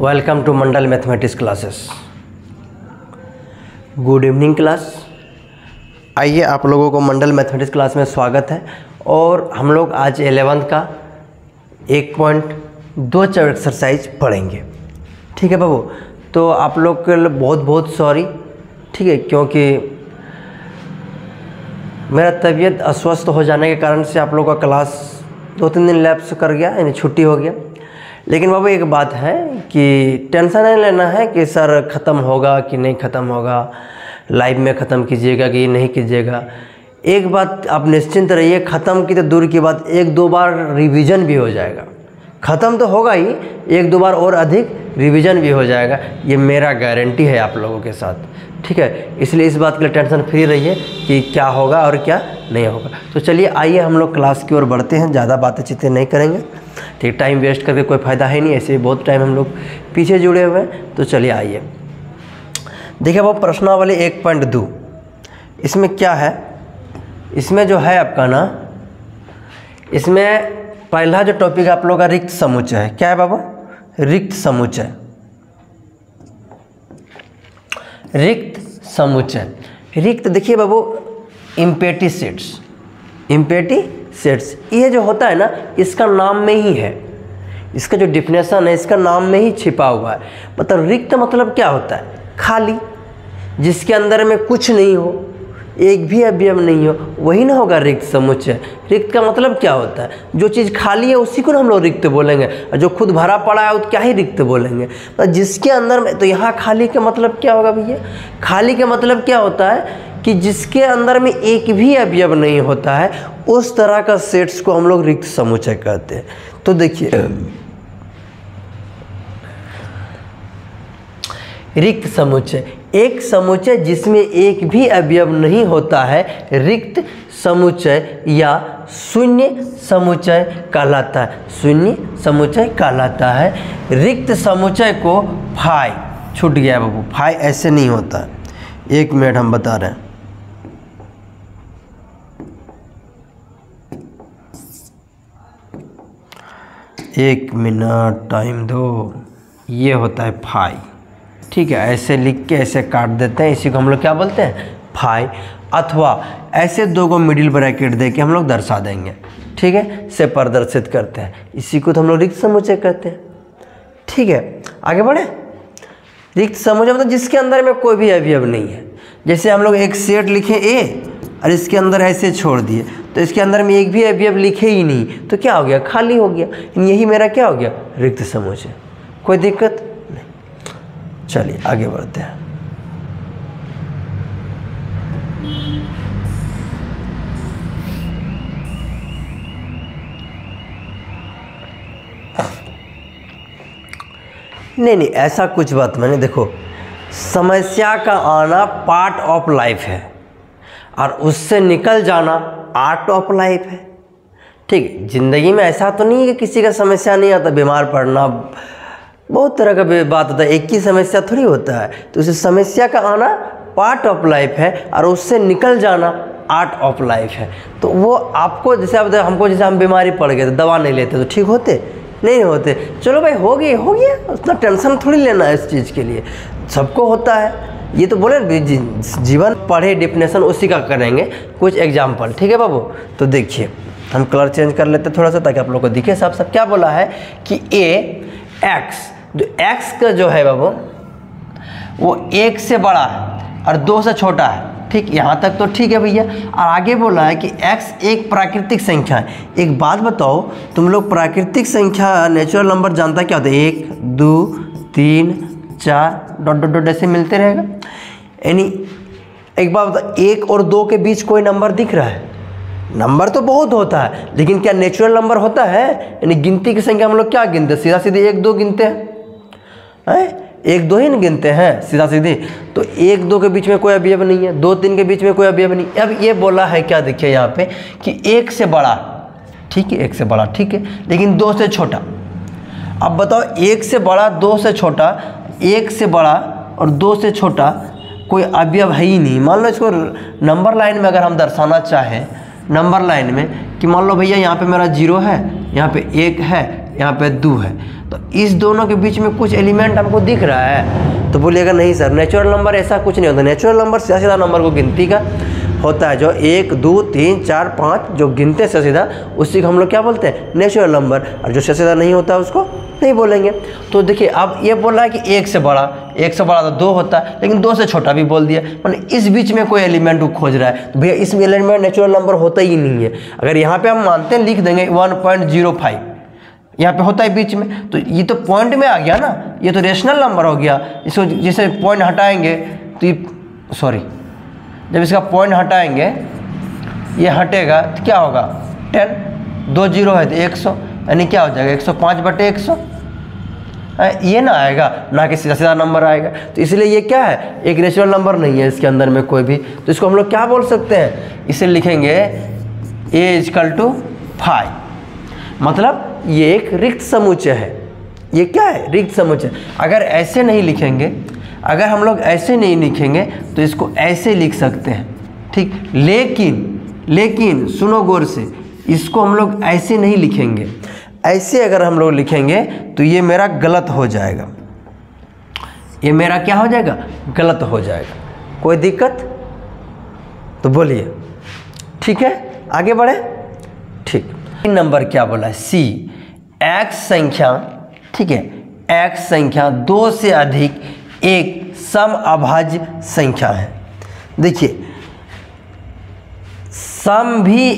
Welcome to Mandal mathematics classes. Good evening class. आइए आप लोगों को मंडल मैथमेटिक्स क्लास में स्वागत है। और हम लोग आज 11th का 1.2 एक्सरसाइज पढ़ेंगे। ठीक है बाबू, तो आप लोग के लिए बहुत बहुत सॉरी, ठीक है, क्योंकि मेरा तबीयत अस्वस्थ हो जाने के कारण से आप लोगों का क्लास 2-3 दिन लैप्स कर गया, यानी छुट्टी हो गया। लेकिन बाबू एक बात है कि टेंशन नहीं लेना है कि सर ख़त्म होगा कि नहीं ख़त्म होगा, लाइव में ख़त्म कीजिएगा कि नहीं कीजिएगा। एक बात आप निश्चिंत रहिए, ख़त्म की तो दूर की बात, 1-2 बार रिवीजन भी हो जाएगा। ख़त्म तो होगा ही, 1-2 बार और अधिक रिवीजन भी हो जाएगा, ये मेरा गारंटी है आप लोगों के साथ। ठीक है, इसलिए इस बात के लिए टेंशन फ्री रहिए कि क्या होगा और क्या नहीं होगा। तो चलिए आइए हम लोग क्लास की ओर बढ़ते हैं, ज़्यादा बातें चीतें नहीं करेंगे। ठीक, टाइम वेस्ट करके कोई फ़ायदा है नहीं, ऐसे बहुत टाइम हम लोग पीछे जुड़े हुए हैं। तो चलिए आइए, देखिए वो प्रश्नावली 1.2, इसमें क्या है, इसमें जो है आपका ना, इसमें पहला जो टॉपिक आप लोगों का रिक्त समुच्चय है। क्या है बाबा? रिक्त समुच्चय। रिक्त समुच्चय, रिक्त देखिए बाबू, इम्पेटी सेट्स, इम्पेटी सेट्स ये जो होता है ना, इसका नाम में ही है, इसका जो डिफिनेशन है इसका नाम में ही छिपा हुआ है। मतलब रिक्त मतलब क्या होता है? खाली, जिसके अंदर में कुछ नहीं हो, एक भी अवयव नहीं हो, वही ना होगा रिक्त समुच्चय। रिक्त का मतलब क्या होता है? जो चीज़ खाली है उसी को ना हम लोग रिक्त बोलेंगे, और जो खुद भरा पड़ा है वो क्या ही रिक्त बोलेंगे। तो जिसके अंदर में, तो यहाँ खाली का मतलब क्या होगा भैया? खाली का मतलब क्या होता है कि जिसके अंदर में एक भी अवयव नहीं होता है, उस तरह का सेट्स को हम लोग रिक्त समुच्चय कहते हैं। तो देखिए, रिक्त समुच्चय, एक समुच्चय जिसमें एक भी अवयव नहीं होता है, रिक्त समुच्चय या शून्य समुच्चय कहलाता है। शून्य समुच्चय कहलाता है। रिक्त समुच्चय को फाई, छूट गया बाबू, फाई ऐसे नहीं होता है। 1 मिनट हम बता रहे हैं। एक मिनट टाइम दो। ये होता है फाई, ठीक है, ऐसे लिख के ऐसे काट देते हैं, इसी को हम लोग क्या बोलते हैं? फाई। अथवा ऐसे 2 को मिडिल ब्रैकेट दे के हम लोग दर्शा देंगे, ठीक है, से प्रदर्शित करते हैं, इसी को तो हम लोग रिक्त समुच्चय कहते हैं। ठीक है, आगे बढ़े। रिक्त समुच्चय मतलब जिसके अंदर में कोई भी अवयव नहीं है। जैसे हम लोग एक सेट लिखे ए और इसके अंदर ऐसे छोड़ दिए, तो इसके अंदर में एक भी अवयव लिखे ही नहीं, तो क्या हो गया? खाली हो गया। यही मेरा क्या हो गया? रिक्त समुच्चय। कोई दिक्कत नहीं। चलिए आगे बढ़ते हैं। नहीं, ऐसा कुछ बात मैंने, देखो, समस्या का आना पार्ट ऑफ लाइफ है और उससे निकल जाना आर्ट ऑफ लाइफ है। ठीक है, ज़िंदगी में ऐसा तो नहीं है कि किसी का समस्या नहीं आता, बीमार पड़ना, बहुत तरह का बात होता है, एक ही समस्या थोड़ी होता है। तो उस समस्या का आना पार्ट ऑफ लाइफ है और उससे निकल जाना आर्ट ऑफ लाइफ है। तो वो आपको, जैसे आप हमको, जैसे हम बीमारी पड़ गए तो दवा नहीं लेते तो ठीक होते नहीं होते। चलो भाई, हो गया, उतना टेंशन थोड़ी लेना है इस चीज़ के लिए, सबको होता है। ये तो बोले जीवन पढ़े, डिफिनेशन उसी का करेंगे, कुछ एग्जाम्पल। ठीक है बाबू, तो देखिए हम कलर चेंज कर लेते थोड़ा सा ताकि आप लोग को दिखे साफ साफ। क्या बोला है कि एक्स, जो एक्स का जो है बाबू वो 1 से बड़ा है और 2 से छोटा है। ठीक, यहाँ तक तो ठीक है भैया। और आगे बोला है कि x एक प्राकृतिक संख्या है। एक बात बताओ, तुम लोग प्राकृतिक संख्या, नेचुरल नंबर जानता क्या होता है? 1, 2, 3, 4 डॉट डॉट डॉट ऐसे मिलते रहेगा। यानी एक बात बताओ, 1 और 2 के बीच कोई नंबर दिख रहा है? नंबर तो बहुत होता है, लेकिन क्या नेचुरल नंबर होता है? यानी गिनती की संख्या हम लोग क्या गिनते हैं? सीधा सीधे 1-2 गिनते हैं, 1-2 ही नहीं गिनते हैं सीधा सीधे। तो 1-2 के बीच में कोई अवयव नहीं है, 2-3 के बीच में कोई अवयव नहीं। अब ये बोला है क्या, देखिए यहाँ पे कि 1 से बड़ा, ठीक है, 1 से बड़ा, ठीक है, लेकिन 2 से छोटा। अब बताओ, 1 से बड़ा, 2 से छोटा, 1 से बड़ा और 2 से छोटा कोई अवयव है ही नहीं। मान लो इसको नंबर लाइन में अगर हम दर्शाना चाहें, नंबर लाइन में, कि मान लो भैया यहाँ पे मेरा 0 है, यहाँ पे 1 है, यहाँ पे 2 है, तो इस दोनों के बीच में कुछ एलिमेंट हमको दिख रहा है। तो बोलिएगा नहीं सर, नेचुरल नंबर ऐसा कुछ नहीं होता। नेचुरल नंबर सीधा सीधा नंबर को गिनती का होता है, जो 1 2 3 4 5 जो गिनते से सीधा, उसी को हम लोग क्या बोलते हैं, नेचुरल नंबर। और जो सीधा नहीं होता उसको नहीं बोलेंगे। तो देखिए अब ये बोल रहा है कि 1 से बड़ा तो 2 होता है, लेकिन 2 से छोटा भी बोल दिया, मतलब इस बीच में कोई एलिमेंट वो खोज रहा है। तो भैया इस एलिमेंट में नेचुरल नंबर होता ही नहीं है। अगर यहाँ पे हम मानते हैं, लिख देंगे 1.05, यहाँ पे होता है बीच में, तो ये तो पॉइंट में आ गया ना, ये तो रेशनल नंबर हो गया। इसको जैसे पॉइंट हटाएंगे तो ये जब इसका पॉइंट हटाएंगे, ये हटेगा तो क्या होगा, 10, 2 0 है तो 100, यानी क्या हो जाएगा 105/100, ये ना आएगा, ना कि सीधा सीधा नंबर आएगा। तो इसलिए ये क्या है, एक नेचुरल नंबर नहीं है इसके अंदर में कोई भी। तो इसको हम लोग क्या बोल सकते हैं, इसे लिखेंगे a = 5, मतलब ये एक रिक्त समुच्चय है। ये क्या है, रिक्त समुच्चय। अगर ऐसे नहीं लिखेंगे, अगर हम लोग ऐसे नहीं लिखेंगे तो इसको ऐसे लिख सकते हैं, ठीक। लेकिन सुनो गौर से, इसको हम लोग ऐसे नहीं लिखेंगे। ऐसे अगर हम लोग लिखेंगे तो ये मेरा गलत हो जाएगा, ये मेरा क्या हो जाएगा, गलत हो जाएगा। कोई दिक्कत तो बोलिए, ठीक है, आगे बढ़े, ठीक। नंबर क्या बोला है, C, x संख्या, ठीक है, x संख्या 2 से अधिक एक समअभाज्य संख्या है। देखिए सम भी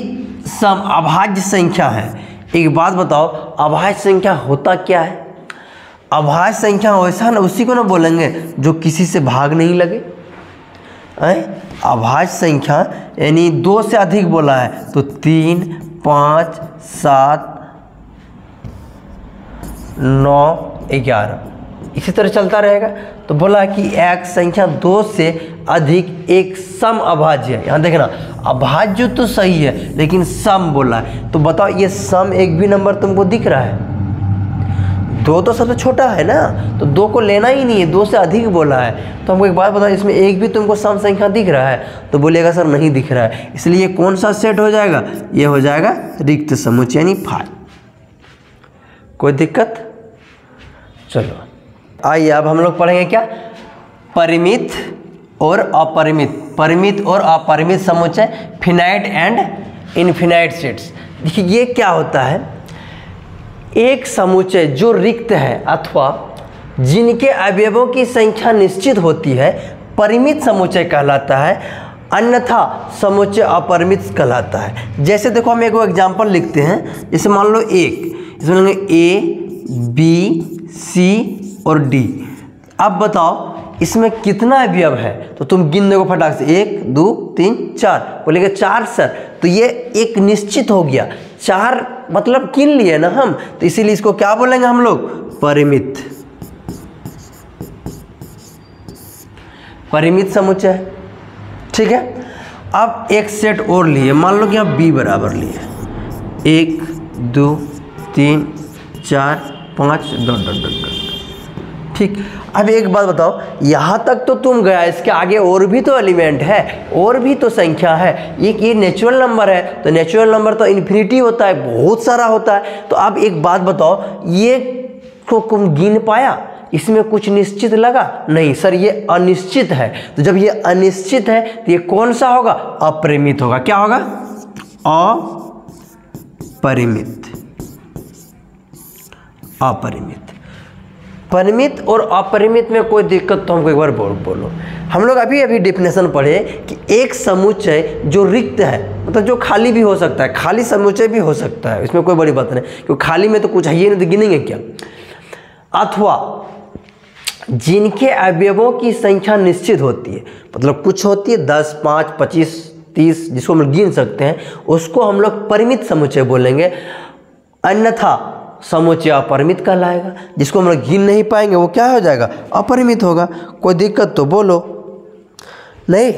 समअभाज्य संख्या है। एक बात बताओ, अभाज्य संख्या होता क्या है? अभाज्य संख्या वैसा ना, उसी को ना बोलेंगे जो किसी से भाग नहीं लगे। अभाज्य संख्या यानी 2 से अधिक बोला है तो 3 5 7 9 11 इसी तरह चलता रहेगा। तो बोला कि एक संख्या 2 से अधिक एक सम अभाज्य है। यहाँ देखना, अभाज्य तो सही है लेकिन सम बोला है, तो बताओ ये सम एक भी नंबर तुमको दिख रहा है? 2 तो सबसे छोटा है ना, तो 2 को लेना ही नहीं है, 2 से अधिक बोला है। तो हमको एक बात बताओ, इसमें एक भी तुमको सम संख्या दिख रहा है? तो बोलेगा सर नहीं दिख रहा है। इसलिए कौन सा सेट हो जाएगा? ये हो जाएगा रिक्त समुच्चय यानी 5। कोई दिक्कत? चलो आइए अब हम लोग पढ़ेंगे क्या, परिमित और अपरिमित, परिमित और अपरिमित समुच्चय, फिनाइट एंड इनफिनाइट सेट्स। देखिए ये क्या होता है, एक समुच्चय जो रिक्त है अथवा जिनके अवयवों की संख्या निश्चित होती है परिमित समुच्चय कहलाता है, अन्यथा समुच्चय अपरिमित कहलाता है। जैसे देखो हम एक एग्जाम्पल लिखते हैं, जैसे मान लो एक, इसमें लेंगे ए बी सी और डी। अब बताओ इसमें कितना अवयव है? तो तुम गिन दोगे फटाक से, 1 2 3 4, बोलेंगे 4 सर। तो ये एक निश्चित हो गया, 4 मतलब गिन लिए ना हम, तो इसीलिए इसको क्या बोलेंगे हम लोग? परिमित, परिमित समुच्चय। ठीक है, अब एक सेट और लिए, मान लो कि आप b बराबर लिए 1 2 3 4 5 ... ठीक। अब एक बात बताओ, यहाँ तक तो तुम गया, इसके आगे और भी तो एलिमेंट है, और भी तो संख्या है। ये नेचुरल नंबर है, तो नेचुरल नंबर तो इन्फिनिटी होता है, बहुत सारा होता है। तो अब एक बात बताओ, ये को तुम गिन पाया? इसमें कुछ निश्चित लगा? नहीं सर, ये अनिश्चित है। तो जब ये अनिश्चित है तो ये कौन सा होगा? अपरिमित होगा। क्या होगा? अपरिमित, अपरिमित। परिमित और अपरिमित में कोई दिक्कत तो हमको एक बार बोलो। हम लोग अभी डिफिनेशन पढ़े कि एक समुच्चय जो रिक्त है, मतलब जो खाली भी हो सकता है, खाली समुच्चय भी हो सकता है, इसमें कोई बड़ी बात नहीं, क्योंकि खाली में तो कुछ है ही नहीं, तो गिनेंगे क्या? अथवा जिनके अवयवों की संख्या निश्चित होती है, मतलब कुछ होती है 10 5 25 30, जिसको हम लोग गिन सकते हैं, उसको हम लोग परिमित समुच्चय बोलेंगे। अन्यथा समुच्चय अपरिमित कहलाएगा। जिसको हम लोग गिन नहीं पाएंगे वो क्या हो जाएगा? अपरिमित होगा। कोई दिक्कत तो बोलो नहीं।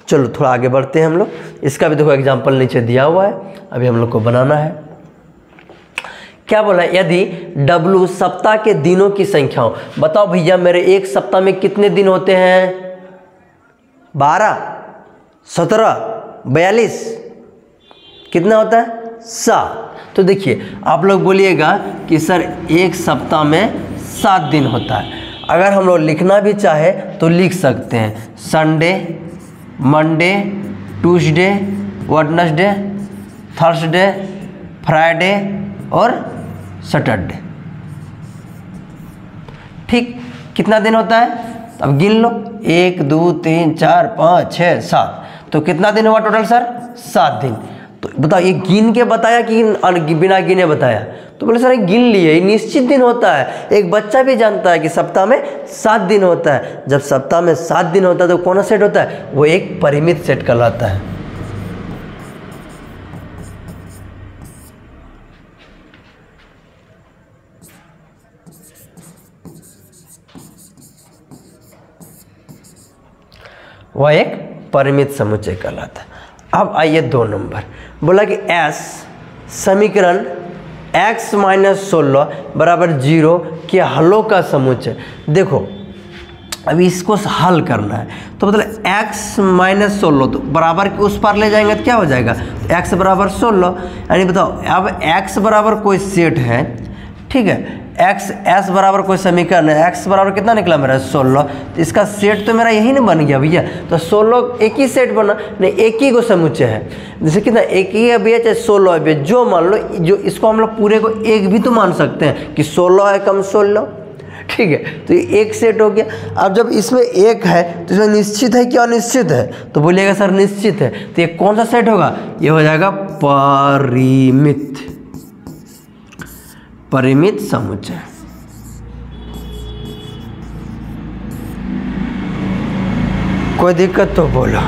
चलो थोड़ा आगे बढ़ते हैं हम लोग। इसका भी देखो एग्जाम्पल नीचे दिया हुआ है, अभी हम लोग को बनाना है। क्या बोला? यदि W सप्ताह के दिनों की संख्या हो। बताओ भैया मेरे एक सप्ताह में कितने दिन होते हैं? 12 17 42, कितना होता है? 7। तो देखिए आप लोग बोलिएगा कि सर एक सप्ताह में 7 दिन होता है। अगर हम लोग लिखना भी चाहे तो लिख सकते हैं Sunday, Monday, Tuesday, Wednesday, Thursday, Friday और सैटरडे। ठीक, कितना दिन होता है अब गिन लो, 1 2 3 4 5 6 7, तो कितना दिन हुआ टोटल सर? 7 दिन। तो बताओ ये गिन के बताया कि बिना गिने बताया? तो बोले सर गिन लिए, ये निश्चित दिन होता है। एक बच्चा भी जानता है कि सप्ताह में 7 दिन होता है। जब सप्ताह में 7 दिन होता है तो कौन सा सेट होता है? वो एक परिमित सेट कहलाता है। वह एक परिमित समुच्चय कहलाता है। अब आइए 2 नंबर, बोला कि S समीकरण x - 16 बराबर 0 के हलों का समुच्चय। देखो अभी इसको हल करना है तो मतलब x - 16 तो बराबर के उस पार ले जाएंगे तो क्या हो जाएगा? x बराबर 16। यानी बताओ अब x बराबर कोई सेट है, ठीक है, s बराबर कोई समीकरण है, x बराबर कितना निकला मेरा? 16। तो इसका सेट तो मेरा यही ना बन गया भैया। तो 16 एक ही सेट बना, नहीं एक ही को समुच्चय है। जैसे कितना एक ही अभी है चाहे 16 अभी, जो मान लो, जो इसको हम लोग पूरे को एक भी तो मान सकते हैं कि 16 है कम 16, ठीक है, तो ये एक सेट हो गया। अब जब इसमें एक है तो इसमें निश्चित है कि अनिश्चित है? तो बोलिएगा सर निश्चित है। तो ये कौन सा सेट होगा? ये हो जाएगा परिमित समुच्चय। कोई दिक्कत तो बोलो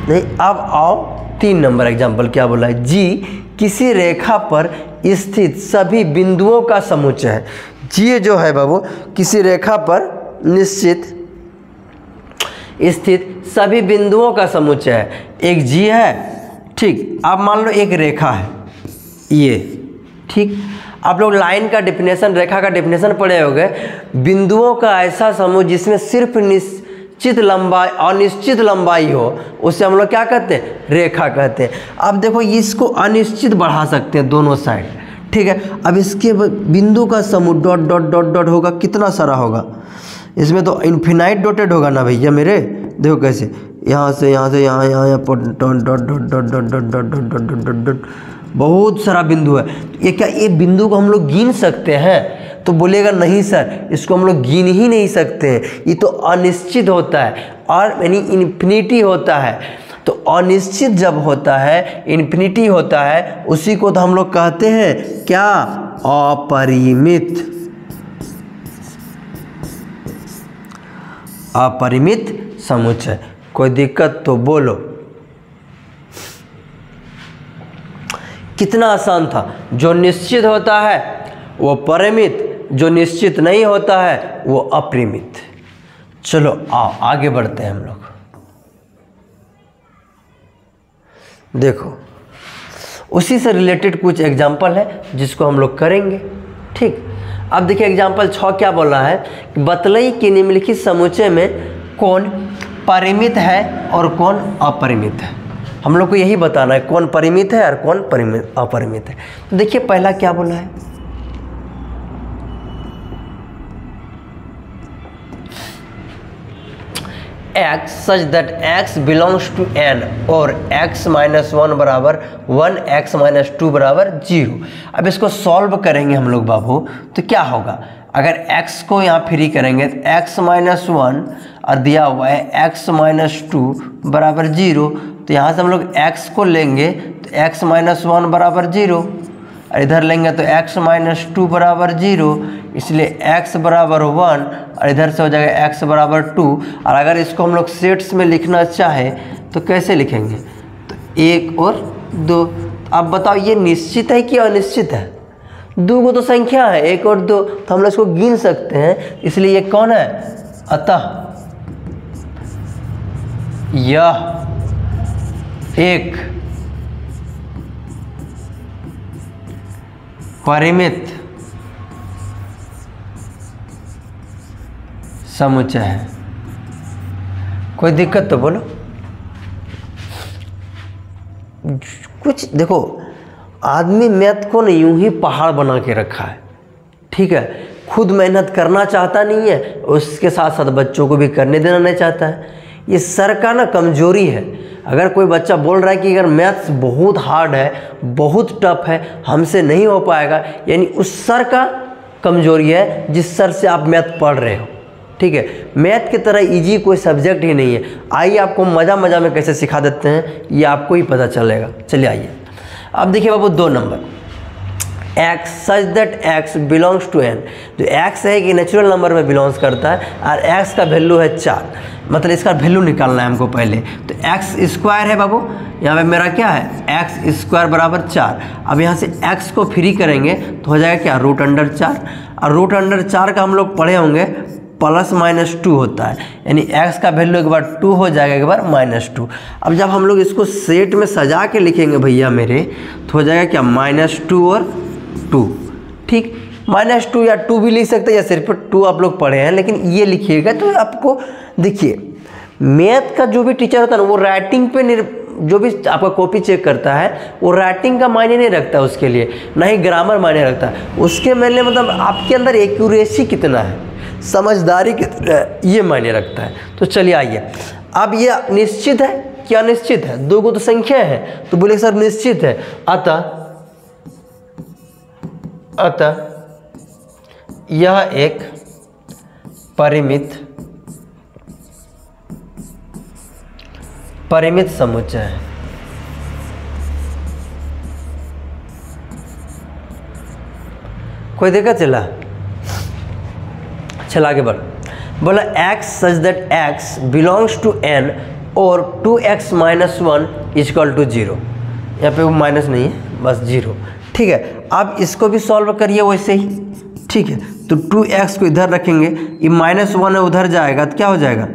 नहीं। अब आओ 3 नंबर एग्जाम्पल, क्या बोला है? जी किसी रेखा पर स्थित सभी बिंदुओं का समुच्चय है। जी जो है बाबू किसी रेखा पर निश्चित स्थित सभी बिंदुओं का समुच्चय है। एक जी है, ठीक। अब मान लो एक रेखा है ये, ठीक। आप लोग लाइन का डेफिनेशन, रेखा का डेफिनेशन पढ़े होंगे। बिंदुओं का ऐसा समूह जिसमें सिर्फ निश्चित लंबाई अनिश्चित लंबाई हो, उसे हम लोग क्या कहते हैं? रेखा कहते हैं। अब देखो इसको अनिश्चित बढ़ा सकते हैं दोनों साइड, ठीक है। अब इसके बिंदु का समूह डॉट डॉट डॉट डॉट होगा, कितना सारा होगा? इसमें तो इन्फिनाइट डॉटेड होगा ना भैया मेरे। देखो कैसे, यहाँ से यहाँ dot dot dot dot dot dot dot dot dot dot dot dot, बहुत सारा बिंदु है। ये क्या ये बिंदु को हम लोग गिन सकते हैं? तो बोलेगा नहीं सर, इसको हम लोग गिन ही नहीं सकते हैं, ये तो अनिश्चित होता है और यानी इन्फिनिटी होता है। तो अनिश्चित जब होता है, इन्फिनिटी होता है, उसी को तो हम लोग कहते हैं क्या? अपरिमित समुच्चय। कोई दिक्कत तो बोलो। कितना आसान था। जो निश्चित होता है वो परिमित, जो निश्चित नहीं होता है वो अपरिमित। चलो आओ आगे बढ़ते हैं हम लोग। देखो उसी से रिलेटेड कुछ एग्जाम्पल है जिसको हम लोग करेंगे, ठीक। अब देखिए एग्जाम्पल 6 क्या बोल रहा है? बतलई कि निम्नलिखित समुच्चय में कौन परिमित है और कौन अपरिमित है। हम लोग को यही बताना है कौन परिमित है और कौन अपरिमित है। तो देखिए पहला क्या बोला है? x such that x belongs to n और x - 1 बराबर 1, x - 2 बराबर 0। अब इसको सॉल्व करेंगे हम लोग बाबू, तो क्या होगा? अगर x को यहाँ फ्री करेंगे तो x - 1 और दिया हुआ है x - 2 बराबर 0, तो यहाँ से हम लोग x को लेंगे तो x - 1 बराबर 0 और इधर लेंगे तो x - 2 बराबर 0, इसलिए x बराबर 1 और इधर से हो जाएगा x बराबर 2। और अगर इसको हम लोग सेट्स में लिखना चाहे तो कैसे लिखेंगे? तो 1 और 2। अब बताओ ये निश्चित है कि अनिश्चित है? 2 को तो संख्या है, 1 और 2, तो हम लोग इसको गिन सकते हैं, इसलिए ये कौन है? अतः यह एक परिमित समुच्चय है। कोई दिक्कत तो बोलो। कुछ देखो आदमी मैथ को ना यूं ही पहाड़ बना के रखा है, ठीक है। खुद मेहनत करना चाहता नहीं है, उसके साथ साथ बच्चों को भी करने देना नहीं चाहता है। ये सर का ना कमजोरी है। अगर कोई बच्चा बोल रहा है कि अगर मैथ्स बहुत हार्ड है, बहुत टफ है, हमसे नहीं हो पाएगा, यानी उस सर का कमजोरी है जिस सर से आप मैथ पढ़ रहे हो, ठीक है। मैथ की तरह इजी कोई सब्जेक्ट ही नहीं है। आइए आपको मज़ा मज़ा में कैसे सिखा देते हैं ये आपको ही पता चलेगा। चलिए आइए, अब देखिए बाबू 2 number, x such that x belongs to n। जो x है कि नेचुरल नंबर में बिलोंग्स करता है और x का वैल्यू है 4, मतलब इसका वैल्यू निकालना है हमको पहले। तो x स्क्वायर है बाबू, यहाँ पे मेरा क्या है x स्क्वायर बराबर 4। अब यहाँ से x को फ्री करेंगे तो हो जाएगा क्या √4, और √4 का हम लोग पढ़े होंगे +-2 होता है, यानी x का वैल्यू एक बार 2 हो जाएगा, एक बार -2। अब जब हम लोग इसको सेट में सजा के लिखेंगे भैया मेरे, तो हो जाएगा क्या -2 और 2, ठीक। -2 या 2 भी लिख सकते हैं, या सिर्फ 2 आप लोग पढ़े हैं, लेकिन ये लिखिएगा तो आपको देखिए मैथ का जो भी टीचर होता है ना, वो राइटिंग पे जो भी आपका कॉपी चेक करता है वो राइटिंग का मायने नहीं रखता है उसके लिए, ना ही ग्रामर मायने रखता है उसके। मैंने मतलब आपके अंदर एक्यूरेसी कितना है, समझदारी कितना है, ये मायने रखता है। तो चलिए आइए, अब ये निश्चित है क्या निश्चित है, 2 को तो संख्या है, तो बोले सर निश्चित है। अतः यह एक परिमित समुच्चय है। कोई दिक्कत चला आगे बढ़। बोला x such that x belongs to n और 2x - 1 = 0। यहाँ पे वो माइनस नहीं है, बस 0, ठीक है। अब इसको भी सॉल्व करिए वैसे ही, ठीक है। तो 2x को इधर रखेंगे, ये -1 है उधर जाएगा तो क्या हो जाएगा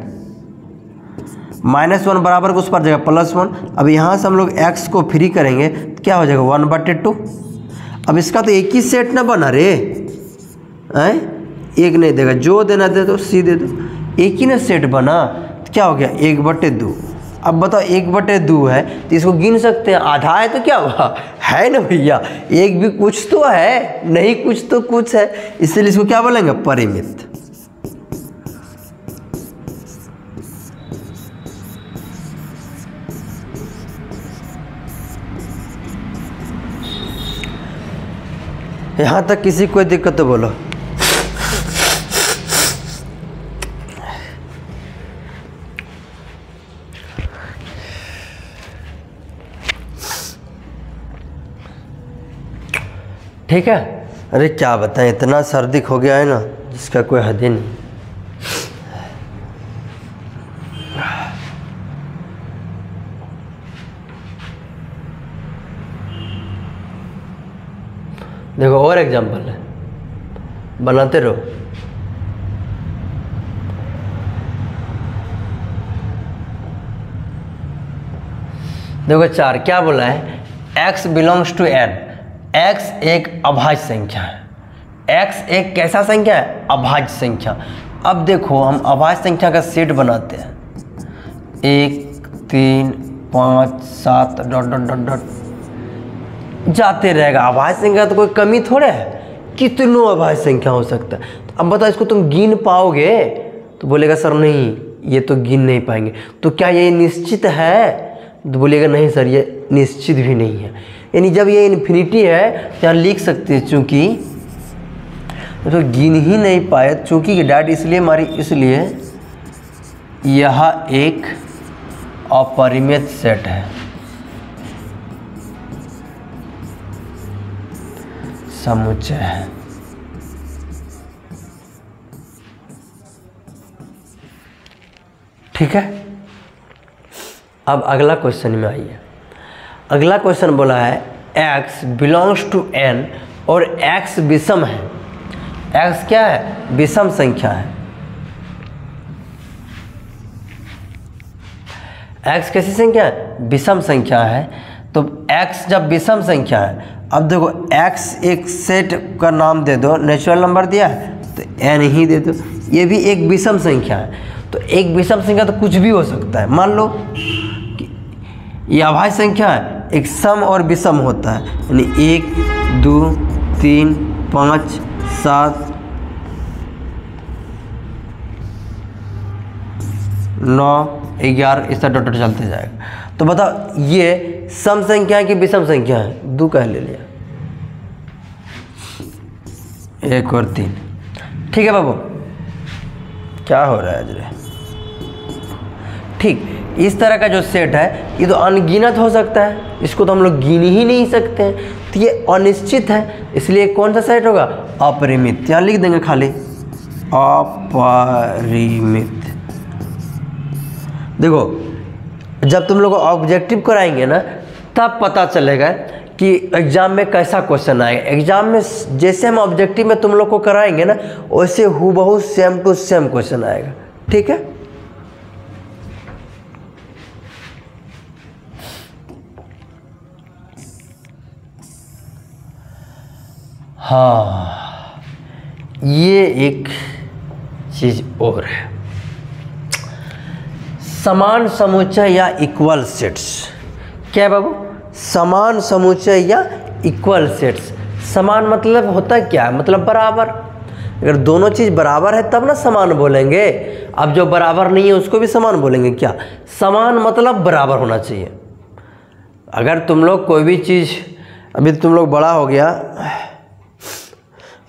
-1 बराबर को उस पर जाएगा +1। अब यहाँ से हम लोग x को फ्री करेंगे तो क्या हो जाएगा 1/2। अब इसका तो एक ही सेट ना बना रे, एक नहीं देगा, जो देना दे दो, सी दे दो, एक ही ना सेट बना, तो क्या हो गया 1/2। अब बताओ 1/2 है तो इसको गिन सकते हैं, आधा है तो क्या हुआ है ना भैया, एक भी कुछ तो है, नहीं कुछ तो कुछ है, इसलिए इसको क्या बोलेंगे परिमित। यहां तक किसी कोई दिक्कत तो बोलो। ठीक है। अरे क्या बताएं, इतना सर्दी हो गया है ना जिसका कोई हद ही नहीं। देखो और एग्जांपल है, बनाते रहो। देखो 4 क्या बोला है, x belongs to n। x एक अभाज्य संख्या है, x एक कैसा संख्या है, अभाज्य संख्या। अब देखो हम अभाज्य संख्या का सेट बनाते हैं, 1 3 5 7 ... जाते रहेगा। अभाज्य संख्या तो कोई कमी थोड़े है, कितनों अभाज्य संख्या हो सकता है। तो अब बताओ इसको तुम गिन पाओगे, तो बोलेगा सर नहीं ये तो गिन नहीं पाएंगे। तो क्या ये निश्चित है, तो बोलेगा नहीं सर ये निश्चित भी नहीं है। यानी जब ये इन्फिनिटी है तो यहाँ लिख सकते हैं चूँकि, तो गिन ही नहीं पाए, चूँकि डैट इसलिए मारी, इसलिए यह एक अपरिमित सेट है, समुच्चय है। ठीक है। अब अगला क्वेश्चन में आइए। अगला क्वेश्चन बोला है x बिलोंग्स टू n और x विषम है। x क्या है, विषम संख्या है। x कैसी संख्या है, विषम संख्या है। तो x जब विषम संख्या है, अब देखो x एक सेट का नाम दे दो, नेचुरल नंबर दिया है तो n ही दे दो। ये भी एक विषम संख्या है, तो एक विषम संख्या तो कुछ भी हो सकता है। मान लो कि ये अभाज्य संख्या है, एक सम और विषम होता है, यानी 1 2 3 5 7 9 11 इस तरह टोटल चलते जाएगा। तो बताओ ये सम संख्या है कि विषम संख्या है? 2 कह ले लिया, 1 और 3। ठीक है बाबू, क्या हो रहा है अजरे? ठीक, इस तरह का जो सेट है ये तो अनगिनत हो सकता है, इसको तो हम लोग गिन ही नहीं सकते हैं, तो ये अनिश्चित है, इसलिए कौन सा सेट होगा? अपरिमित। यहाँ लिख देंगे खाली अपरिमित। देखो जब तुम लोग ऑब्जेक्टिव कराएंगे ना तब पता चलेगा कि एग्ज़ाम में कैसा क्वेश्चन आएगा। एग्ज़ाम में जैसे हम ऑब्जेक्टिव में तुम लोग को कराएंगे ना वैसे हूबहू सेम टू सेम क्वेश्चन आएगा। ठीक है, हाँ ये एक चीज़ और है, समान समुच्चय या इक्वल सेट्स। क्या है बाबू? समान समुच्चय या इक्वल सेट्स। समान मतलब होता क्या है? मतलब बराबर। अगर दोनों चीज़ बराबर है तब ना समान बोलेंगे, अब जो बराबर नहीं है उसको भी समान बोलेंगे क्या? समान मतलब बराबर होना चाहिए। अगर तुम लोग कोई भी चीज़, अभी तुम लोग बड़ा हो गया,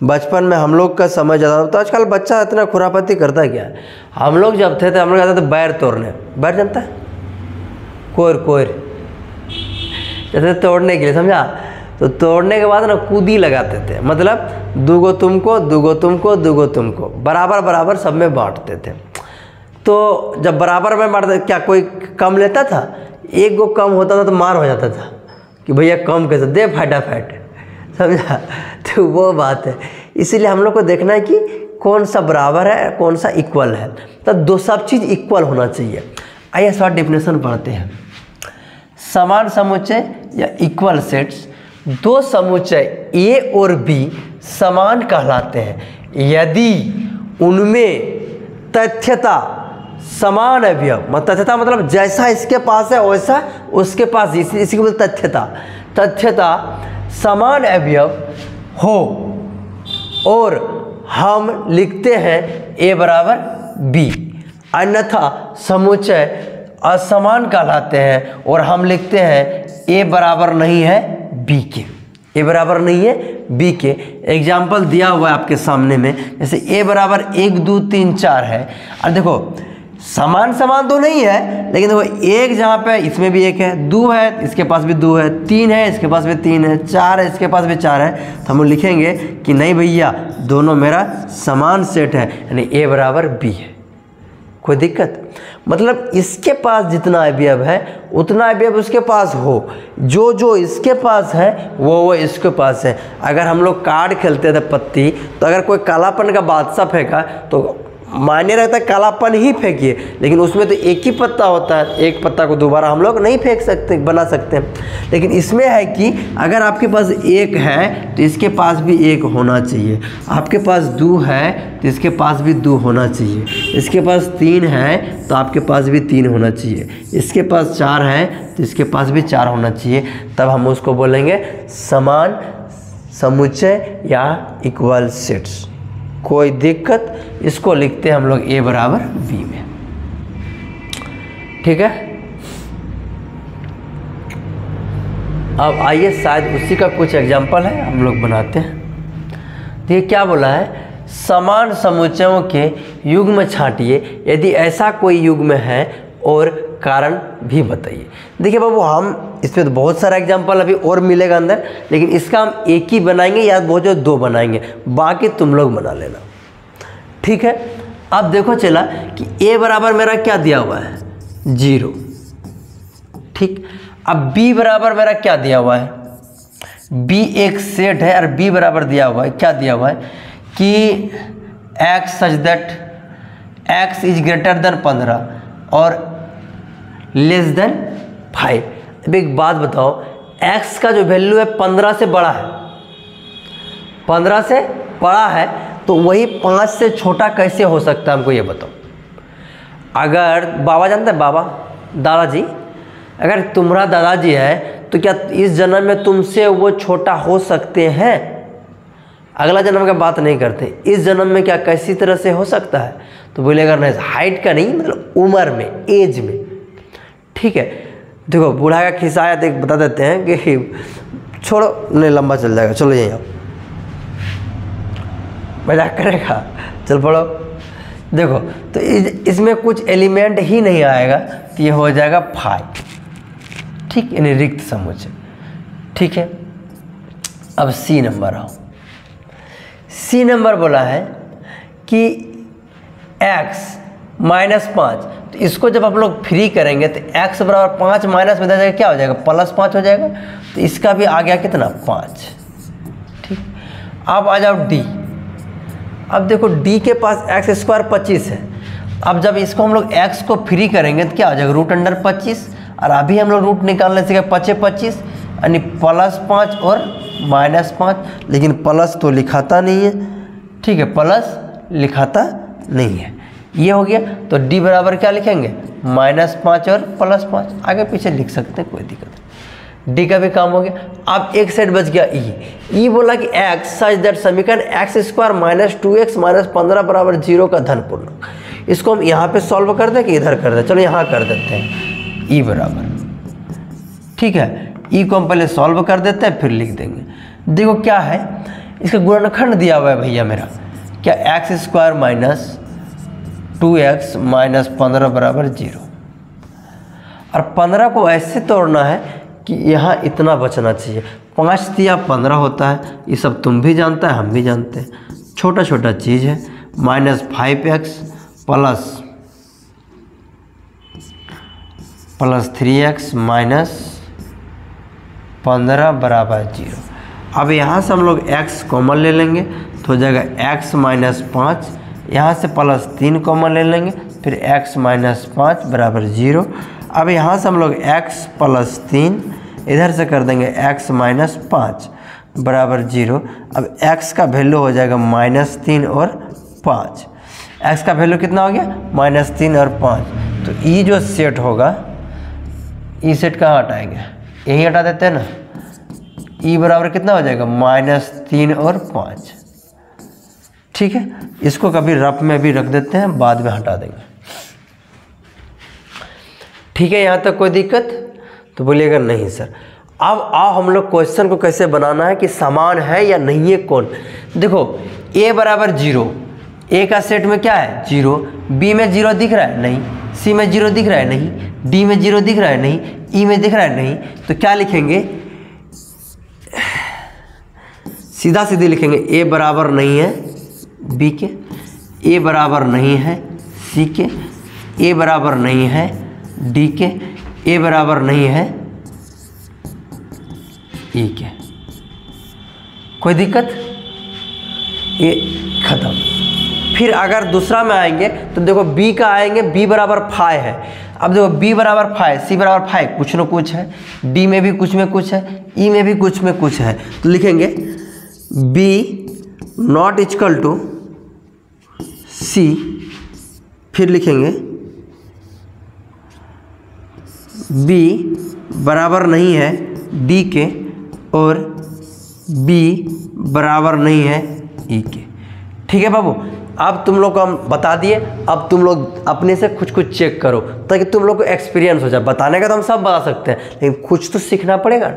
बचपन में हम लोग का समय ज़्यादा, तो आजकल बच्चा इतना खुरापती करता है क्या है? हम लोग जब थे हम लोग जाते थे बैर तोड़ने। बैर जानता है? कोयर जैसे तोड़ने के लिए, समझा? तो तोड़ने के बाद ना कूदी लगाते थे, मतलब 2 गो तुमको 2 गो तुमको 2 गो तुमको, बराबर बराबर सब में बांटते थे। तो जब बराबर में बांटते क्या कोई कम लेता था? 1 गो कम होता था तो मार हो जाता था कि भैया कम कैसे दे, फटाफट, समझा? तो वो बात है, इसीलिए हम लोग को देखना है कि कौन सा बराबर है कौन सा इक्वल है, तो दो सब चीज़ इक्वल होना चाहिए। आइए इस बार डेफिनेशन पढ़ते हैं। समान समुच्चय या इक्वल सेट्स, दो समुच्चय ए और बी समान कहलाते हैं यदि उनमें तथ्यता समान अवयव, मतलब तथ्यता मतलब जैसा इसके पास है वैसा उसके पास, इसी को बोलते तथ्यता। तथ्यता समान अवयव हो और हम लिखते हैं ए बराबर बी, अन्यथा समुच्चय असमान कहलाते हैं और हम लिखते हैं ए बराबर नहीं है बी के। ए बराबर नहीं है बी के। एग्जाम्पल दिया हुआ है आपके सामने में, जैसे ए बराबर 1 2 3 4 है। और देखो समान समान तो नहीं है, लेकिन देखो एक जहाँ पे इसमें भी 1 है, 2 है इसके पास भी 2 है, 3 है इसके पास भी 3 है, 4 है इसके पास भी 4 है, तो हम लिखेंगे कि नहीं भैया दोनों मेरा समान सेट है, यानी ए बराबर बी है। कोई दिक्कत? मतलब इसके पास जितना अवयव है उतना अवयव उसके पास हो, जो जो इसके पास है वो इसके पास है। अगर हम लोग कार्ड खेलते थे पत्ती, तो अगर कोई कालापन का बादशाह फेंका तो मान्य रहता है कालापन ही फेंकिए, लेकिन उसमें तो एक ही पत्ता होता है, एक पत्ता को दोबारा हम लोग नहीं फेंक सकते, बना सकते हैं। लेकिन इसमें है कि अगर आपके पास 1 है तो इसके पास भी 1 होना चाहिए, आपके पास 2 है तो इसके पास भी 2 होना चाहिए, इसके पास 3 है तो आपके पास भी 3 होना चाहिए, इसके पास 4 है तो इसके पास भी 4 होना चाहिए। तब हम उसको बोलेंगे समान समुच्चय या इक्वल सेट्स। कोई दिक्कत? इसको लिखते हैं हम लोग ए बराबर बी में। ठीक है, अब आइए शायद उसी का कुछ एग्जाम्पल है हम लोग बनाते हैं। देखिए क्या बोला है, समान समुच्चयों के युग्म छांटिए यदि ऐसा कोई युग्म है और कारण भी बताइए। देखिए बाबू हम इसमें तो बहुत सारा एग्जांपल अभी और मिलेगा अंदर, लेकिन इसका हम एक ही बनाएंगे या बहुत जो 2 बनाएंगे, बाकी तुम लोग बना लेना। ठीक है, अब देखो चला कि ए बराबर मेरा क्या दिया हुआ है 0। ठीक, अब b बराबर मेरा क्या दिया हुआ है, b एक सेट है और b बराबर दिया हुआ है, क्या दिया हुआ है कि x such that x is greater than 15 और लेस देन 5। अब एक बात बताओ, x का जो वैल्यू है 15 से बड़ा है, 15 से बड़ा है, तो वही 5 से छोटा कैसे हो सकता है हमको ये बताओ। अगर बाबा जानते हैं, बाबा दादाजी, अगर तुम्हारा दादाजी है तो क्या इस जन्म में तुमसे वो छोटा हो सकते हैं? अगला जन्म का बात नहीं करते, इस जन्म में क्या कैसी तरह से हो सकता है? तो बोलेगा नहीं, हाइट का नहीं, मतलब उम्र में, एज में। ठीक है, देखो बूढ़ा का खिस्सा देख बता देते हैं कि छोड़ो, नहीं लंबा चल जाएगा, चलो यहीं आओ, मजाक करेगा, चल पढ़ो। देखो तो इसमें कुछ एलिमेंट ही नहीं आएगा, तो ये हो जाएगा 5, ठीक, यानी रिक्त समुच्चय। ठीक है, अब सी नंबर आओ। सी नंबर बोला है कि x -5, तो इसको जब आप लोग फ्री करेंगे तो x बराबर 5 माइनस में दे जाएगा, क्या हो जाएगा? +5 हो जाएगा। तो इसका भी आ गया कितना? 5। ठीक, अब आ जाओ d। अब देखो d के पास x² 25 है। अब जब इसको हम लोग x को फ्री करेंगे तो क्या हो जाएगा? √25, और अभी हम लोग रूट निकालने से 25, यानी +5 और -5, लेकिन प्लस तो लिखाता नहीं है। ठीक है, प्लस लिखाता नहीं है। ये हो गया, तो d बराबर क्या लिखेंगे? -5 और +5, आगे पीछे लिख सकते हैं, कोई दिक्कत नहीं। d का भी काम हो गया। अब एक साइड बच गया e बोला कि x सच दैट समीकरण x² -2x -15 बराबर 0 का धन पूर्णांक। इसको हम यहाँ पे सॉल्व कर दें कि इधर कर दें? चलो यहाँ कर देते हैं, e बराबर, ठीक है, e को हम पहले सॉल्व कर देते हैं, फिर लिख देंगे। देखो क्या है, इसका गुणनखंड दिया हुआ है भैया मेरा, क्या? x² -2x -15 बराबर 0, और 15 को ऐसे तोड़ना है कि यहाँ इतना बचना चाहिए। 5 दिया 15 होता है, ये सब तुम भी जानता है, हम भी जानते हैं, छोटा छोटा चीज़ है। -5x प्लस 3x -15 बराबर 0। अब यहाँ से हम लोग x कॉमन ले लेंगे, तो हो जाएगा x -5, यहाँ से +3 कॉमन ले लेंगे, फिर x -5 बराबर 0। अब यहाँ से हम लोग x +3 इधर से कर देंगे, x -5 बराबर 0। अब x का वैल्यू हो जाएगा -3 और 5। x का वैल्यू कितना हो गया? -3 और 5। तो e जो सेट होगा, ई सेट कहाँ हटाएंगे? यही हटा देते हैं ना। ई बराबर कितना हो जाएगा? -3 और 5। ठीक है, इसको कभी रफ में भी रख देते हैं, बाद में हटा देंगे। ठीक है, यहाँ तक कोई दिक्कत? तो बोलिएगा नहीं सर। अब आओ हम लोग क्वेश्चन को कैसे बनाना है कि समान है या नहीं है कौन। देखो a बराबर 0, a का सेट में क्या है? 0, b में 0 दिख रहा है? नहीं, c में 0 दिख रहा है? नहीं, d में 0 दिख रहा है? नहीं, e में दिख रहा है? नहीं। तो क्या लिखेंगे? सीधा सीधी लिखेंगे, a बराबर नहीं है b के, a बराबर नहीं है c के, a बराबर नहीं है d के, a बराबर नहीं है e के। कोई दिक्कत? ये खत्म। फिर अगर दूसरा में आएंगे तो देखो b का आएंगे, b बराबर 5 है। अब देखो b बराबर 5, c बराबर 5, कुछ न कुछ है, d में भी कुछ में कुछ है, e में भी कुछ में कुछ है। तो लिखेंगे b not equal to c, फिर लिखेंगे b बराबर नहीं है d के और b बराबर नहीं है e के। ठीक है बाबू, अब तुम लोग को हम बता दिए, अब तुम लोग अपने से कुछ कुछ चेक करो ताकि तुम लोग को एक्सपीरियंस हो जाए। बताने का तो हम सब बता सकते हैं, लेकिन कुछ तो सीखना पड़ेगा।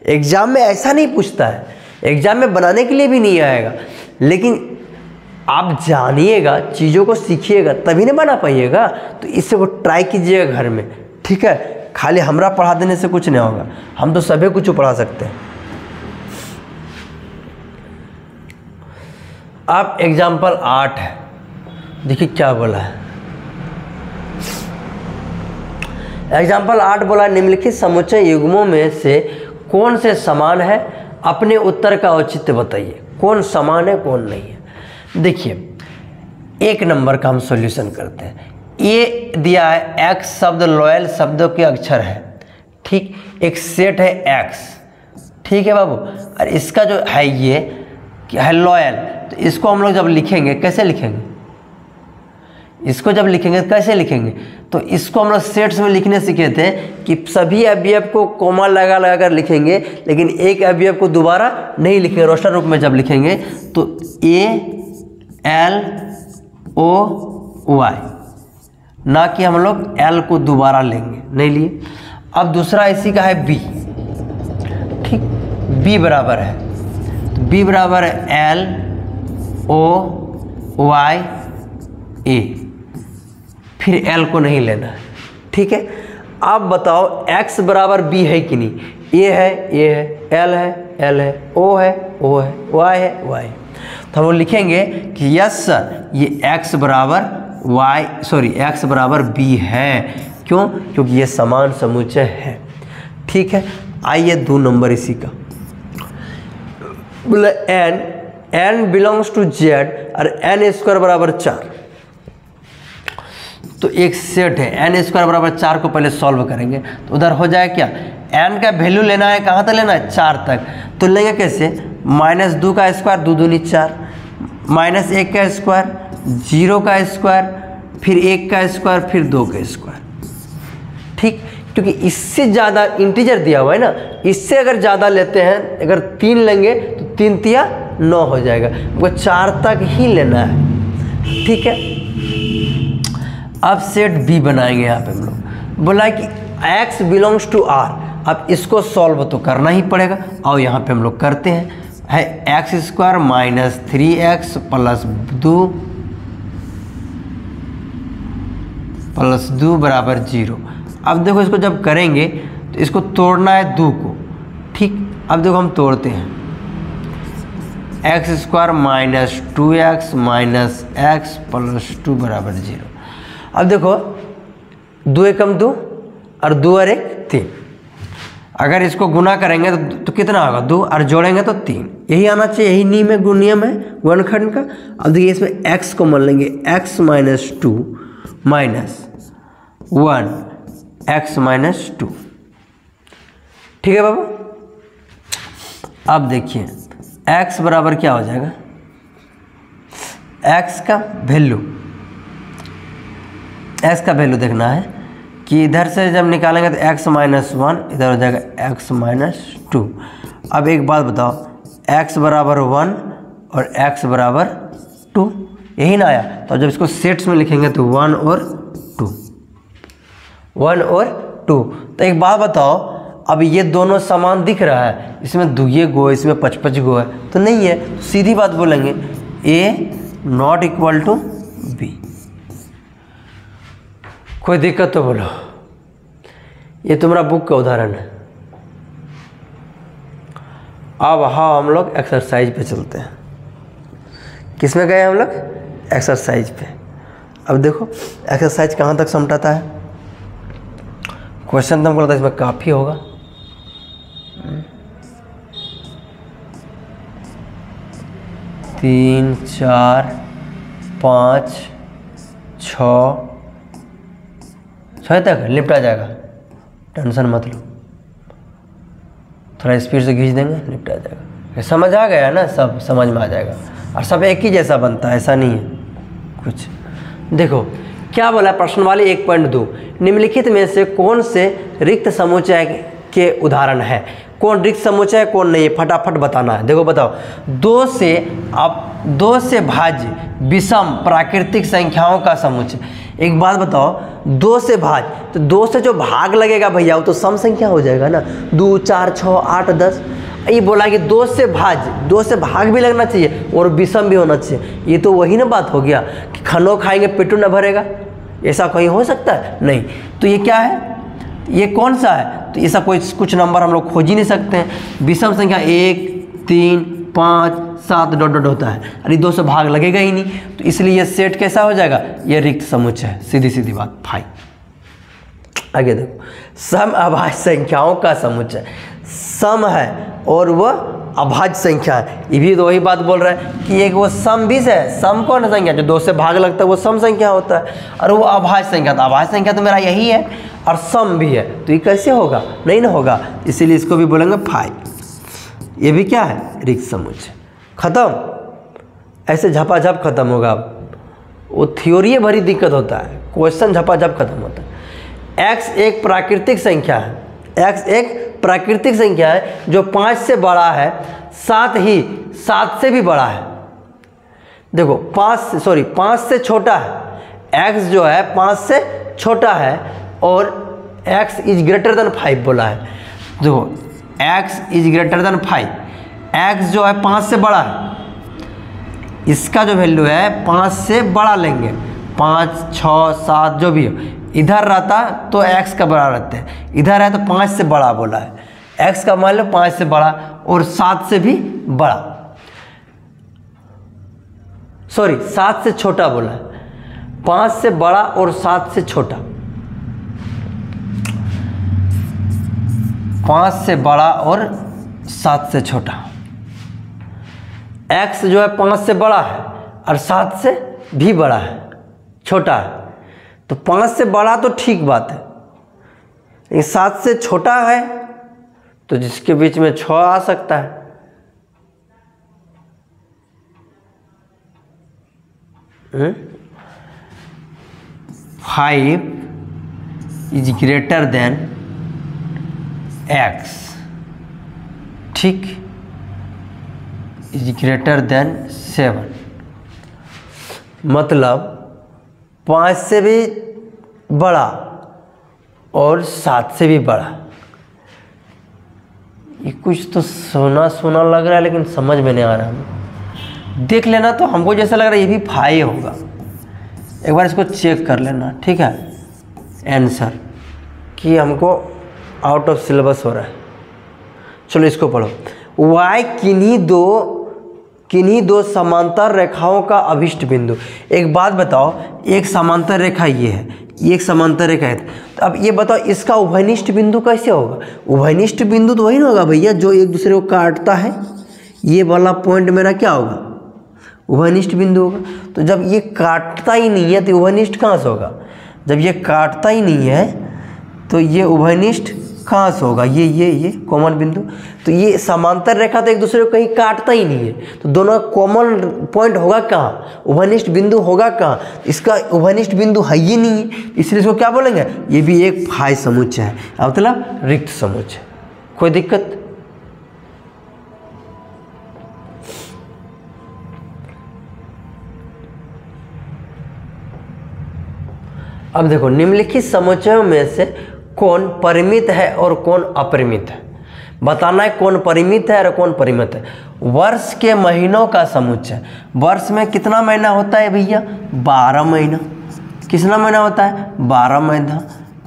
एग्जाम में ऐसा नहीं पूछता है, एग्जाम में बनाने के लिए भी नहीं आएगा, लेकिन आप जानिएगा, चीज़ों को सीखिएगा तभी नहीं बना पाइएगा। तो इससे वो ट्राई कीजिएगा घर में, ठीक है। खाली हमरा पढ़ा देने से कुछ नहीं होगा, हम तो सभी कुछ पढ़ा सकते हैं। अब एग्जाम्पल 8 है, देखिए क्या बोला है। एग्जाम्पल 8 बोला, निम्नलिखित समुच्चय युग्मों में से कौन से समान है, अपने उत्तर का औचित्य बताइए। कौन समान है कौन नहीं है। देखिए 1 नंबर का हम सॉल्यूशन करते हैं। ये दिया है x शब्द लॉयल शब्दों के अक्षर है, ठीक, एक सेट है x, ठीक है बाबू। और इसका जो है ये है लॉयल, तो इसको हम लोग जब लिखेंगे कैसे लिखेंगे? इसको जब लिखेंगे कैसे लिखेंगे, तो इसको हम लोग सेट्स में लिखने सीखे थे कि सभी अवयव को कोमा लगा लगा कर लिखेंगे, लेकिन एक अवयव को दोबारा नहीं लिखेंगे। रोस्टर रूप में जब लिखेंगे तो ALOY, ना कि हम लोग L को दोबारा लेंगे, नहीं लिए। अब दूसरा इसी का है B, ठीक, B बराबर है, तो B बराबर है LOY A, फिर L को नहीं लेना है, ठीक है। अब बताओ X बराबर B है कि नहीं, A है, L है, L है, O है, Y है, Y है। तो हम लिखेंगे कि यस सर ये X बराबर B है। क्यों? क्योंकि ये समान समुच्चय है, ठीक है। आइए 2 नंबर इसी का, बोले n बिलोंग्स टू Z और n स्क्वायर बराबर 4। तो एक सेट है n स्क्वायर बराबर 4 को पहले सॉल्व करेंगे, तो उधर हो जाए क्या, n का वैल्यू लेना है, कहाँ तक लेना है, 4 तक। तो लेंगे कैसे, -2 का स्क्वायर, 2 दूनी 4, -1 का स्क्वायर, 0 का स्क्वायर, फिर 1 का स्क्वायर, फिर 2 का स्क्वायर, ठीक। क्योंकि इससे ज़्यादा इंटीजर दिया हुआ है ना, इससे अगर ज़्यादा लेते हैं, अगर 3 लेंगे तो 3 तिया 9 हो जाएगा, वो 4 तक ही लेना है, ठीक है। अब सेट B बनाएंगे, यहाँ पे हम लोग बोला कि X बिलोंग्स टू R। अब इसको सॉल्व तो करना ही पड़ेगा, और यहाँ पे हम लोग करते हैं, है x square minus 3x plus 2 बराबर 0। अब देखो इसको जब करेंगे तो इसको तोड़ना है 2 को, ठीक। अब देखो हम तोड़ते हैं, x square minus 2x minus x plus 2 बराबर 0। अब देखो 2 एकम 2 और 2 और 1 3। अगर इसको गुना करेंगे तो कितना होगा, 2 और जोड़ेंगे तो 3। यही आना चाहिए, यही नियम है गुणनखंड का। अब देखिए इसमें x को मान लेंगे, x minus 2 minus 1 x minus 2, ठीक है बाबू। अब देखिए x बराबर क्या हो जाएगा, x का वैल्यू देखना है कि इधर से जब निकालेंगे तो x माइनस 1, इधर हो जाएगा x माइनस 2। अब एक बात बताओ, x बराबर 1 और x बराबर 2, यही ना आया। तो जब इसको सेट्स में लिखेंगे तो 1 और 2। तो एक बात बताओ, अब ये दोनों समान दिख रहा है, इसमें 2 गो, इसमें 5 गो है, तो नहीं है। तो सीधी बात बोलेंगे A not equal to B। कोई दिक्कत तो बोलो, ये तुम्हारा बुक का उदाहरण है। अब हाँ, हम लोग एक्सरसाइज पे चलते हैं। किस में गए हम लोग, एक्सरसाइज पे। अब देखो एक्सरसाइज कहाँ तक समझाता है, क्वेश्चन तो हमको लगता है इसमें काफ़ी होगा। तीन, 4, 5, 6 तक निपटा जाएगा, टेंशन मत लो, थोड़ा स्पीड से खींच देंगे, निपटा जाएगा। समझ आ गया ना, सब समझ में आ जाएगा, और सब एक ही जैसा बनता है, ऐसा नहीं है कुछ। देखो क्या बोला प्रश्न वाली 1.2, निम्नलिखित में से कौन से रिक्त समुच्चय के उदाहरण है, कौन रिक्त समुच्चय है कौन नहीं है, फटाफट बताना है। देखो बताओ, 2 से भाज्य विषम प्राकृतिक संख्याओं का समुच्चय। एक बात बताओ, 2 से भाज्य, तो 2 से जो भाग लगेगा भैया वो तो सम संख्या हो जाएगा ना, 2, 4, 6, 8, 10। ये बोला कि 2 से भाज्य, 2 से भाग भी लगना चाहिए और विषम भी होना चाहिए। ये तो वही ना बात हो गया कि खानो खाएंगे पेटू न भरेगा, ऐसा कहीं हो सकता है नहीं। तो ये क्या है, ये कौन सा है, तो ऐसा कुछ नंबर हम लोग खोज ही नहीं सकते हैं। विषम संख्या 1, 3, 5, 7 डॉट होता है, अरे 2 से भाग लगेगा ही नहीं, तो इसलिए ये सेट कैसा हो जाएगा, ये रिक्त समुच्चय है, सीधी सीधी बात भाई। आगे देखो, सम अभाज्य संख्याओं का समुच्चय, सम है और वह अभाज्य संख्या है। ये भी तो वही बात बोल रहा है कि एक वो सम भी है, सम कौन संख्या जो 2 से भाग लगता है वो सम संख्या होता है, और वो अभाज्य संख्या, तो अभाज्य संख्या तो मेरा यही है और सम भी है, तो ये कैसे होगा, नहीं ना होगा, इसीलिए इसको भी बोलेंगे फाई। ये भी क्या है, रिक्त समुच्चय। खत्म, ऐसे झपाझप खत्म होगा। वो थ्योरी भरी दिक्कत होता है, क्वेश्चन झपाझप खत्म होता है। x एक प्राकृतिक संख्या है, x एक प्राकृतिक संख्या है जो 5 से बड़ा है, साथ ही 7 से भी बड़ा है। देखो 5 से छोटा है, x जो है 5 से छोटा है और x इज ग्रेटर देन 5 बोला है। देखो x is greater than 5, x जो है 5 से बड़ा है, इसका जो वैल्यू है 5 से बड़ा लेंगे, 5, 6, 7 जो भी हो, इधर रहता तो x का बड़ा रहता है, इधर है तो 5 से बड़ा बोला है, x का मान लो 5 से बड़ा और 7 से भी बड़ा, सॉरी 7 से छोटा बोला है, 5 से बड़ा और 7 से छोटा, 5 से बड़ा और 7 से छोटा। x जो है 5 से बड़ा है और 7 से भी बड़ा है, छोटा है, तो 5 से बड़ा तो ठीक बात है, लेकिन 7 से छोटा है तो जिसके बीच में 6 आ सकता है। Five is greater than x, ठीक, इज ग्रेटर देन 7, मतलब 5 से भी बड़ा और 7 से भी बड़ा। ये कुछ तो सोना सोना लग रहा है लेकिन समझ में नहीं आ रहा हमें। देख लेना, तो हमको जैसा लग रहा है ये भी 5 होगा, एक बार इसको चेक कर लेना, ठीक है, आंसर कि हमको आउट ऑफ सिलेबस हो रहा है। चलो इसको पढ़ो। y किन्हीं दो समांतर रेखाओं का अभिष्ट बिंदु। एक बात बताओ, एक समांतर रेखा ये है, ये एक समांतर रेखा है, तो अब ये बताओ इसका उभयनिष्ठ बिंदु कैसे होगा? उभयनिष्ठ बिंदु तो वही ना होगा भैया जो एक दूसरे को काटता है, ये वाला पॉइंट मेरा क्या होगा? उभयनिष्ठ बिंदु होगा। तो जब ये काटता ही नहीं है तो उभयनिष्ठ कहाँ से होगा? जब ये काटता ही नहीं है तो ये उभयनिष्ठ कहाँ से होगा? ये कॉमन बिंदु। तो ये समांतर रेखा तो एक दूसरे को कहीं काटता ही नहीं है, तो दोनों कॉमन पॉइंट होगा कहाँ? उभयनिष्ठ बिंदु होगा कहाँ? इसका उभयनिष्ठ बिंदु है ही नहीं है, इसलिए इसको क्या बोलेंगे? ये भी एक फाई समुच्चय है, मतलब रिक्त समुच्चय। कोई दिक्कत? अब देखो, निम्नलिखित समुच्चयों में से कौन परिमित है और कौन अपरिमित है? बताना है कौन परिमित है और कौन परिमित है। वर्ष के महीनों का समुच्चय, वर्ष में कितना महीना होता है भैया? 12 महीना। कितना महीना होता है? 12 महीना।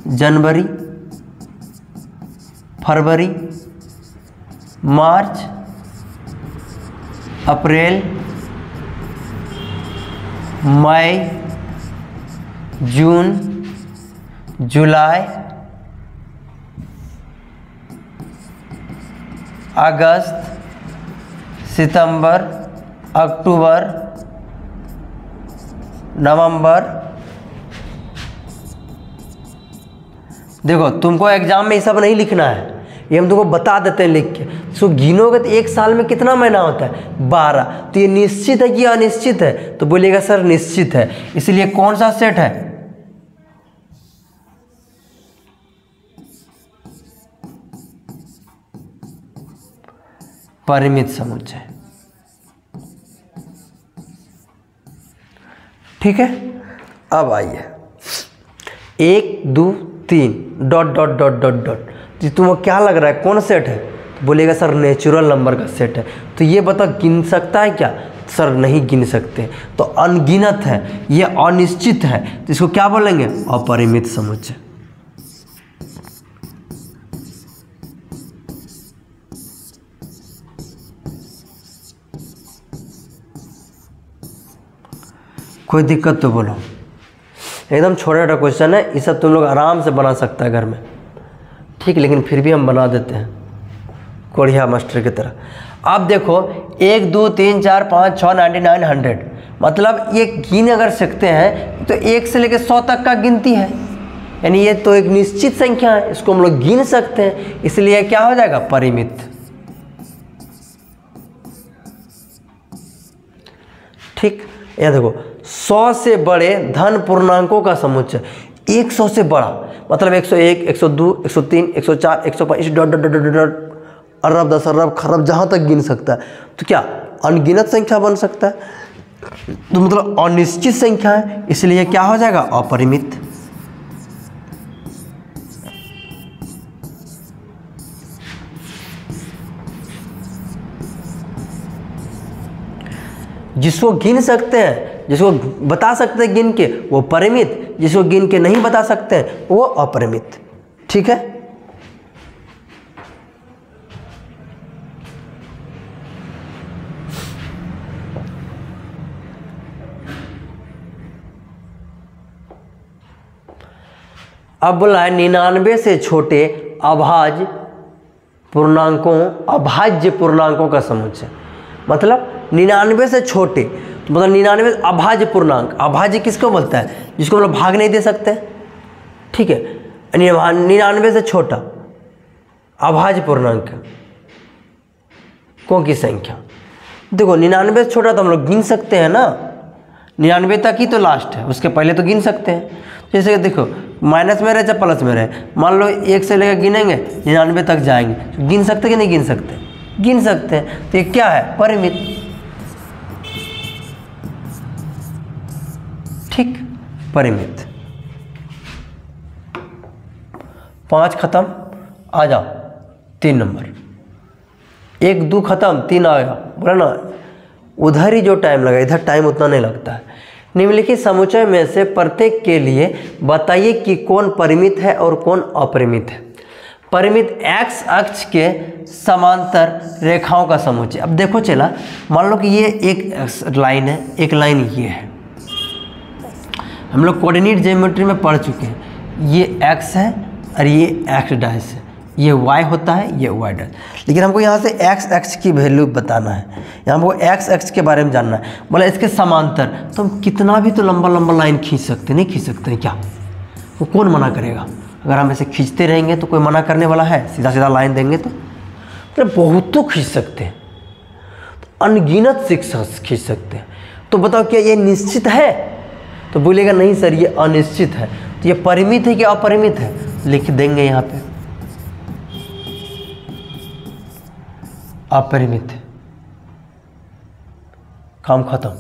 जनवरी, फरवरी, मार्च, अप्रैल, मई, जून, जुलाई, अगस्त, सितंबर, अक्टूबर, नवंबर। देखो तुमको एग्जाम में ये सब नहीं लिखना है, ये हम तुमको बता देते हैं लिख के। सो गिनोगे तो एक साल में कितना महीना होता है? 12। तो ये निश्चित है कि अनिश्चित है? तो बोलिएगा सर निश्चित है। इसलिए कौन सा सेट है? परिमित समुच्चय। ठीक है, अब आइए 1, 2, 3 dot dot dot dot dot. तो तुमको क्या लग रहा है कौन सेट है? तो बोलेगा सर नेचुरल नंबर का सेट है। तो ये बताओ गिन सकता है क्या? सर नहीं गिन सकते, तो अनगिनत है, ये अनिश्चित है, तो इसको क्या बोलेंगे? अपरिमित समुच्चय। कोई दिक्कत तो बोलो। एकदम छोटा छोटा क्वेश्चन है, ये सब तुम लोग आराम से बना सकता है घर में, ठीक, लेकिन फिर भी हम बना देते हैं कोढ़िया मास्टर की तरह। अब देखो 1, 2, 3, 4, 5, 6, 99, 100, मतलब ये गिन अगर सकते हैं तो 1 से लेकर 100 तक का गिनती है, यानी ये तो एक निश्चित संख्या है, इसको हम लोग गिन सकते हैं, इसलिए क्या हो जाएगा? परिमित। ठीक, यह देखो 100 से बड़े धन पूर्णांकों का समुच्चय। 100 से बड़ा मतलब 101, 102, 103, 104, 105 डॉट डॉट डॉट डॉट अरब, दस अरब, खरब जहाँ तक गिन सकता है। तो क्या अनगिनत संख्या बन सकता है? तो मतलब अनिश्चित संख्या है, इसलिए क्या हो जाएगा? अपरिमित। जिसको गिन सकते हैं, जिसको बता सकते हैं गिन के, वो परिमित, जिसको गिन के नहीं बता सकते हैं वो अपरिमित। ठीक है, अब बोला है 99 से छोटे अभाज्य पूर्णांकों का समुच्चय। मतलब 99 से छोटे, तो मतलब 99 अभाज्य पूर्णांक। अभाज्य किसको बोलता है? जिसको मतलब भाग नहीं दे सकते। ठीक है, 99 से छोटा अभाज्य पूर्णांक कौन की संख्या। देखो 99 से छोटा तो हम लोग गिन सकते हैं ना, 99 तक ही तो लास्ट है, उसके पहले तो गिन सकते हैं। जैसे कि देखो माइनस में रहे चाहे प्लस में रहे, मान लो 1 से लेकर गिनेंगे 99 तक जाएंगे, तो गिन सकते कि नहीं गिन सकते? गिन सकते हैं। तो ये क्या है? परिमित। ठीक, परिमित। 5 खत्म, आ जाओ 3 नंबर। 1 2 खत्म, 3 आ गया, बोला ना। उधर ही जो टाइम लगा, इधर टाइम उतना नहीं लगता है। निम्नलिखित समुच्चय में से प्रत्येक के लिए बताइए कि कौन परिमित है और कौन अपरिमित है। परिमित x अक्ष के समांतर रेखाओं का समुच्चय। अब देखो चला, मान लो कि ये एक लाइन है, एक लाइन ये है। हम लोग कोऑर्डिनेट ज्योमेट्री में पढ़ चुके हैं। ये x है और ये x डैश है, ये y होता है, ये y डैश। लेकिन हमको यहाँ से x अक्ष की वैल्यू बताना है, यहाँ हमको x अक्ष के बारे में जानना है। बोला इसके समांतर, तो हम कितना भी तो लंबा लंबा लाइन खींच सकते, नहीं खींच सकते हैं क्या? वो कौन मना करेगा? अगर हम ऐसे खींचते रहेंगे तो कोई मना करने वाला है? सीधा सीधा लाइन देंगे तो बहुत तो खींच सकते हैं, तो अनगिनत खींच सकते हैं। तो बताओ क्या ये निश्चित है? तो बोलेगा नहीं सर ये अनिश्चित है। तो ये परिमित है कि अपरिमित है? लिख देंगे यहाँ पे अपरिमित। काम खत्म।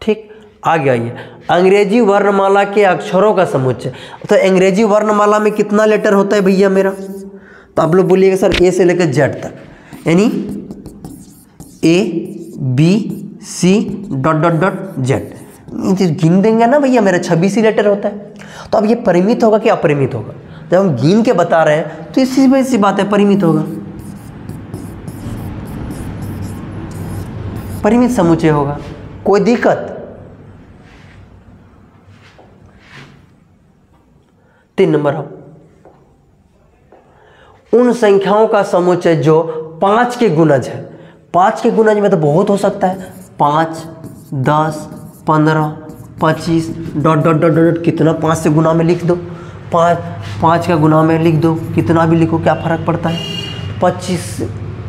ठीक, आगे आइए। अंग्रेजी वर्णमाला के अक्षरों का समुच्चय। तो अंग्रेजी वर्णमाला में कितना लेटर होता है भैया मेरा? तो आप लोग बोलिएगा सर ए से लेकर जेड तक, यानी A B C dot dot dot Z. गिन देंगे ना भैया, मेरा 26 ही लेटर होता है। तो अब ये परिमित होगा कि अपरिमित होगा? जब हम गिन के बता रहे हैं तो इसी बात है, परिमित होगा, परिमित समुच्चय होगा। कोई दिक्कत? 3 नंबर हो, उन संख्याओं का समुच्चय जो 5 के गुणज है। 5 के गुणज में तो बहुत हो सकता है, 5 10 15 25 डॉट डॉट डॉट डॉट। कितना 5 से गुना में लिख दो, 5 का गुना में लिख दो, कितना भी लिखो क्या फ़र्क पड़ता है? 25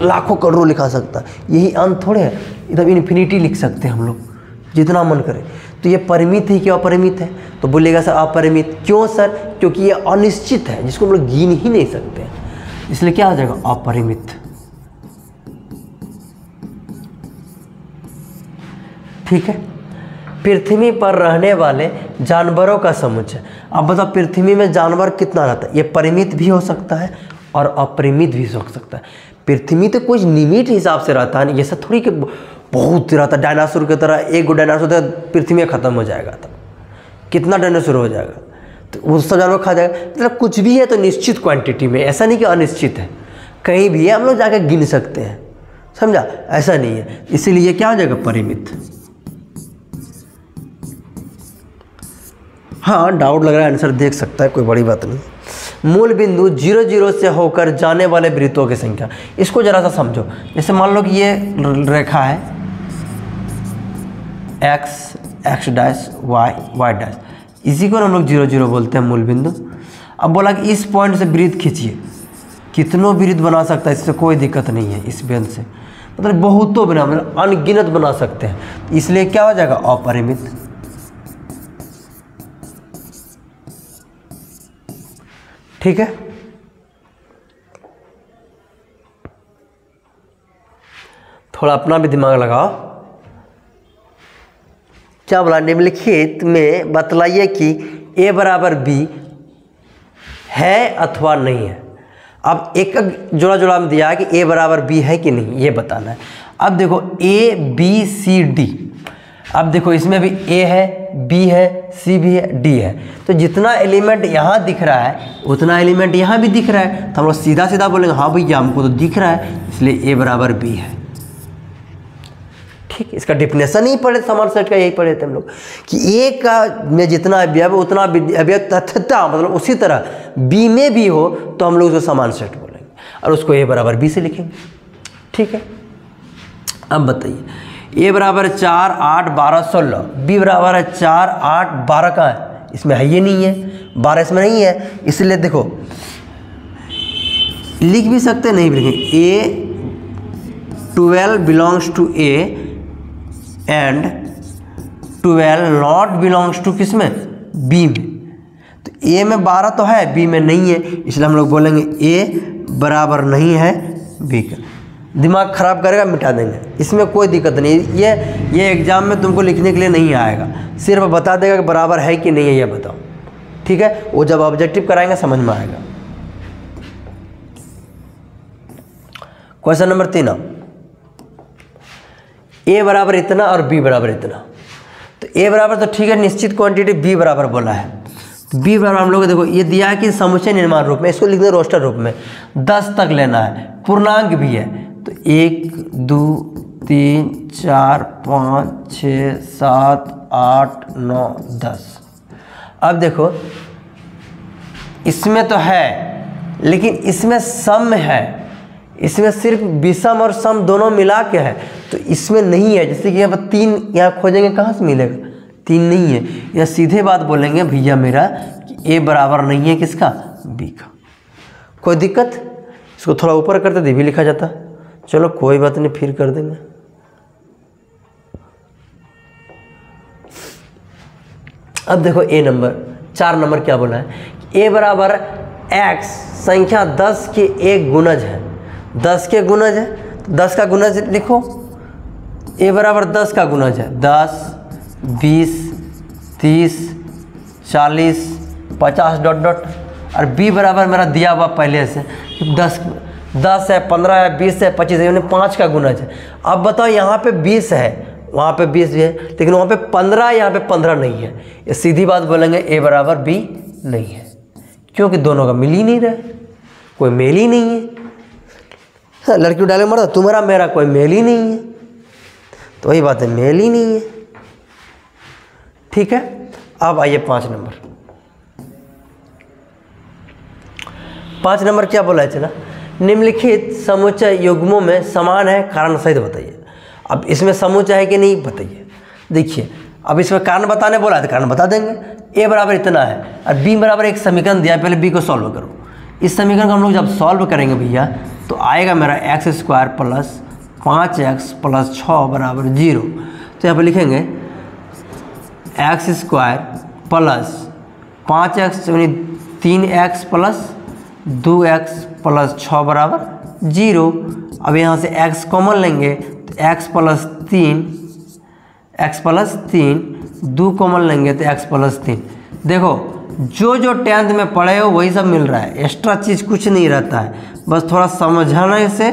लाखों करोड़ों लिखा सकता है। यही अंत थोड़े है, इधर इन्फिनिटी लिख सकते हैं हम लोग जितना मन करे। तो ये परिमित है कि अपरिमित है? तो बोलेगा सर अपरिमित। क्यों सर? क्योंकि ये अनिश्चित है, जिसको हम लोग गिन ही नहीं सकते, इसलिए क्या हो जाएगा? अपरिमित। ठीक है। पृथ्वी पर रहने वाले जानवरों का समुच्चय। अब बताओ पृथ्वी में जानवर कितना रहता है? ये परिमित भी हो सकता है और अपरिमित भी हो सकता है। पृथ्वी तो कुछ निमित हिसाब से रहता है, ये सब थोड़ी कि बहुत रहता है। डायनासोर की तरह एक गो डायनासोर तो पृथ्वी में ख़त्म हो जाएगा, तब कितना डायनासोर हो जाएगा, तो वो सब जानवर खा जाएगा। मतलब कुछ भी है तो निश्चित क्वांटिटी में, ऐसा नहीं कि अनिश्चित है। कहीं भी है हम लोग जाकर गिन सकते हैं, समझा? ऐसा नहीं है, इसीलिए क्या हो जाएगा? परिमित। हाँ, डाउट लग रहा है, आंसर देख सकता है, कोई बड़ी बात नहीं। मूल बिंदु 0 0 से होकर जाने वाले वृत्तों की संख्या। इसको जरा सा समझो। जैसे मान लो कि ये रेखा है x डैश y डैश, इसी को हम लोग 0 0 बोलते हैं मूल बिंदु। अब बोला कि इस पॉइंट से वृत्त खींचिए, कितनों वृत्त बना सकता है, इससे कोई दिक्कत नहीं है इस बिंदु से। मतलब बहुतों बिना, मतलब अनगिनत बना सकते हैं, इसलिए क्या हो जाएगा अपरिमित। ठीक है, थोड़ा अपना भी दिमाग लगाओ। क्या बोला, निम्नलिखित में बतलाइए कि a बराबर b है अथवा नहीं है। अब एक जोड़ा जोड़ा में दिया है कि a बराबर b है कि नहीं, ये बताना है। अब देखो a b c d, अब देखो इसमें भी a है, b है, c भी है, d है, तो जितना एलिमेंट यहाँ दिख रहा है उतना एलिमेंट यहाँ भी दिख रहा है, तो हम लोग सीधा सीधा बोलेंगे हाँ भैया हमको तो दिख रहा है, इसलिए a बराबर b है। ठीक, इसका डिफिनेशन ही पढ़े, समान सेट का यही पढ़े थे हम लोग कि ए का में जितना अवयव उतना अवयव तथता, मतलब उसी तरह बी में भी हो तो हम लोग उसको समान सेट बोलेंगे और उसको ए बराबर बी से लिखेंगे। ठीक है, अब बताइए ए बराबर 4 8 12 16, बी बराबर है 4 8 12 का है, इसमें है ये नहीं है, 12 इसमें नहीं है, इसलिए देखो लिख भी सकते नहीं भी लिखेंगे A 12 belongs to A and 12 not belongs to किस में, बी में। तो ए में 12 तो है, बी में नहीं है, इसलिए हम लोग बोलेंगे ए बराबर नहीं है बी का। दिमाग खराब करेगा मिटा देंगे, इसमें कोई दिक्कत नहीं, ये एग्जाम में तुमको लिखने के लिए नहीं आएगा, सिर्फ बता देगा कि बराबर है कि नहीं है ये बताओ। ठीक है, वो जब ऑब्जेक्टिव कराएंगे समझ में आएगा। क्वेश्चन नंबर 3, ए बराबर इतना और बी बराबर इतना। तो ए बराबर तो ठीक है, निश्चित क्वांटिटी, बी बराबर बोला है, तो बी बराबर हम लोग देखो ये दिया है कि समुच्चय निर्माण रूप में, इसको लिख दे रोस्टर रूप में, 10 तक लेना है, पूर्णांक भी है, तो 1 2 3 4 5 6 7 8 9 10। अब देखो इसमें तो है लेकिन इसमें सम है, इसमें सिर्फ विषम और सम दोनों मिला के है, तो इसमें नहीं है। जैसे कि यहाँ पर 3 यहाँ खोजेंगे कहाँ से मिलेगा, 3 नहीं है, या सीधे बात बोलेंगे भैया मेरा कि ए बराबर नहीं है किसका, बी का। कोई दिक्कत, इसको थोड़ा ऊपर करते तो भी लिखा जाता, चलो कोई बात नहीं फिर कर देंगे। अब देखो ए नंबर 4 नंबर क्या बोला है, ए बराबर x संख्या 10 के एक गुणज है, 10 के गुणज है, 10 का गुणज लिखो, ए बराबर 10 का गुणज है, 10 20 30 40 50 डॉट डॉट, और बी बराबर मेरा दिया हुआ पहले से 10 है 15 है 20 है 25 है, यानी 5 का गुणज है। अब बताओ यहाँ पे 20 है वहाँ पे 20 भी है, लेकिन वहाँ पे 15 यहाँ पे 15 नहीं है, ये सीधी बात बोलेंगे ए बराबर बी नहीं है, क्योंकि दोनों का मिल ही नहीं रहा है, कोई मेल ही नहीं है। लड़की डाले मर्द तुम्हारा मेरा कोई मेल ही नहीं है, तो वही बात है मेल ही नहीं है। ठीक है, अब आइए 5 नंबर। 5 नंबर क्या बोला है, चला निम्नलिखित समुच्चय युग्मों में समान है, कारण सहित बताइए। अब इसमें समुच्चय है कि नहीं बताइए। देखिए अब इसमें कारण बताने बोला है तो कारण बता देंगे, ए बराबर इतना है और बी बराबर एक समीकरण दिया है, पहले बी को सॉल्व करो। इस समीकरण को हम लोग जब सॉल्व करेंगे भैया तो आएगा मेरा x² प्लस 5x प्लस 6 बराबर 0। तो यहाँ पर लिखेंगे x² प्लस 5x यानी 3x प्लस 2x प्लस 6 बराबर 0। अब यहाँ से x कॉमन लेंगे तो x प्लस 3 2 कॉमन लेंगे तो x प्लस 3। देखो जो 10th में पढ़े हो वही सब मिल रहा है, एक्स्ट्रा चीज़ कुछ नहीं रहता है, बस थोड़ा समझने से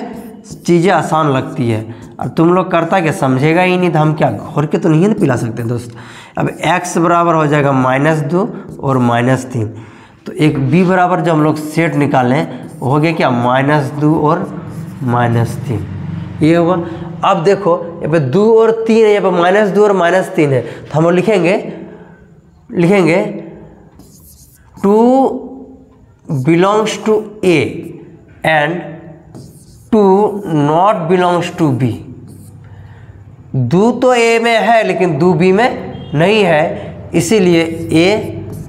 चीज़ें आसान लगती है। और तुम लोग करता क्या समझेगा ही नहीं तो हम क्या घोर के तो नहीं ना पिला सकते दोस्त। अब x बराबर हो जाएगा -2 और -3, तो एक b बराबर जब हम लोग सेट निकालें हो गया क्या -2 और -3 ये होगा। अब देखो यहाँ पे 2 और 3 है, यहाँ पे -2 और -3 है, तो हम लोग लिखेंगे 2 belongs to A and 2 not belongs to B। 2 तो A में है लेकिन 2 B में नहीं है, इसीलिए A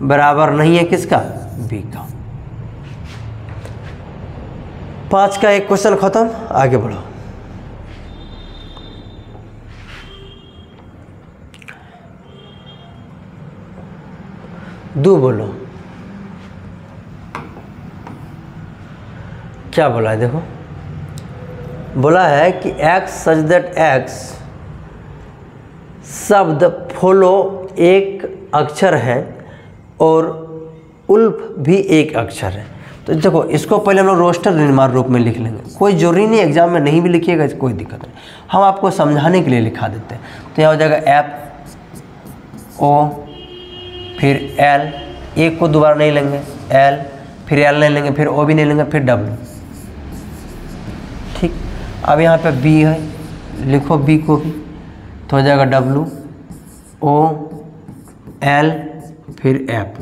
बराबर नहीं है किसका, B का। 5 का एक क्वेश्चन खत्म, आगे बढ़ो। दो बोलो, क्या बोला है देखो, बोला है कि एक्स सच दैट एक्स शब्द फॉलो एक अक्षर है और उल्फ भी एक अक्षर है। तो देखो इसको पहले हम लोग रोस्टर निर्माण रूप में लिख लेंगे, कोई जरूरी नहीं एग्जाम में नहीं भी लिखिएगा, कोई दिक्कत नहीं, हम आपको समझाने के लिए लिखा देते हैं। तो यहाँ हो जाएगा एफ ओ फिर एल, एक को दोबारा नहीं लेंगे, एल फिर एल नहीं लेंगे, फिर ओ भी नहीं लेंगे, फिर डब्ल्यू। ठीक, अब यहाँ पे बी है, लिखो बी को भी, तो हो जाएगा डब्ल्यू ओ एल फिर एफ।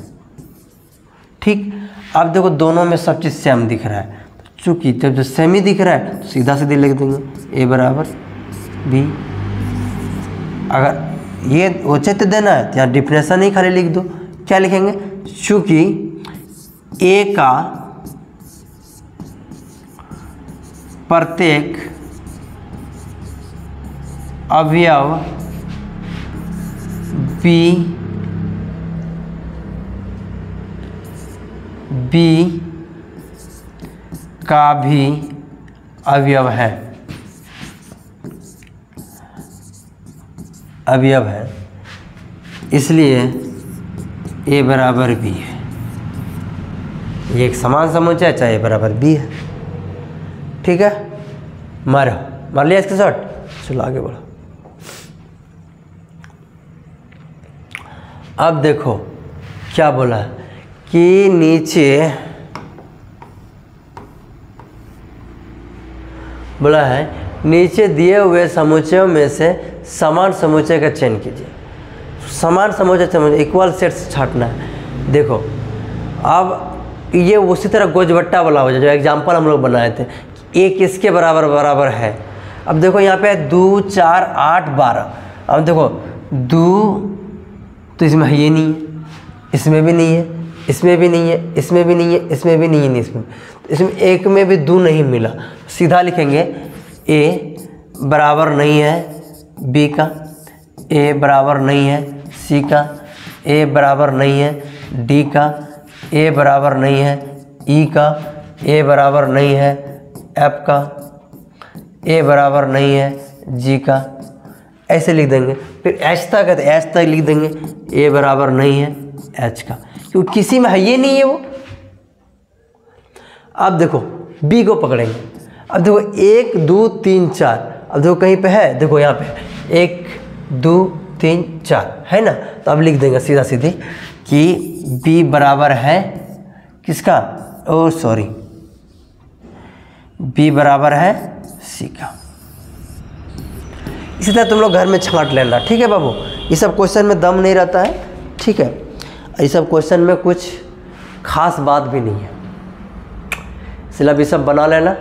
ठीक, अब देखो दोनों में सब चीज़ सेम दिख रहा है, चूँकि जब जो सेम ही दिख रहा है तो सीधा सीधे लिख देंगे ए बराबर बी। अगर ये औचित्य देना है तो यहाँ डिफिनेशन ही खाली लिख दो, क्या लिखेंगे, चूँकि ए का प्रत्येक अवयव बी का भी अवयव है, इसलिए ए बराबर बी है। ये एक समान समुच्चय है, चाहे ए बराबर बी है। ठीक है, मार लिया इसके शॉट, चलो आगे बढ़ो। अब देखो क्या बोला है कि नीचे बोला है नीचे दिए हुए समुच्चयों में से समान समुच्चय का चयन कीजिए। समान समुच्चय इक्वल सेट्स छांटना है। देखो अब ये उसी तरह गोजबट्टा वाला हो जाए जो एग्जाम्पल हम लोग बनाए थे, एक किसके बराबर बराबर है। अब देखो यहाँ पे 2 4 8 12, अब देखो 2 तो इसमें है ये नहीं है, इसमें भी नहीं है, इसमें भी नहीं है, इसमें भी नहीं है, इसमें भी नहीं है, इसमें एक में भी 2 नहीं मिला। सीधा लिखेंगे ए बराबर नहीं है बी का, ए बराबर नहीं है सी का, ए बराबर नहीं है डी का, ए बराबर नहीं है ई का, ए बराबर नहीं है एफ का, ए बराबर नहीं है जी का, ऐसे लिख देंगे। फिर एच तक है तो एच तक लिख देंगे, ए बराबर नहीं है एच का, क्योंकि किसी में है ये नहीं है वो। अब देखो बी को पकड़ेंगे, अब देखो 1 2 3 4, अब देखो कहीं पे है, देखो यहाँ पे 1 2 3 4 है ना, तो अब लिख देंगे सीधा सीधी कि बी बराबर है किसका, ओ सॉरी, बी बराबर है सी का। इसी तरह तुम लोग घर में छांट लेना, ठीक है बाबू। ये सब क्वेश्चन में दम नहीं रहता है, ठीक है, ये सब क्वेश्चन में कुछ खास बात भी नहीं है, इसलिए अब ये सब बना लेना।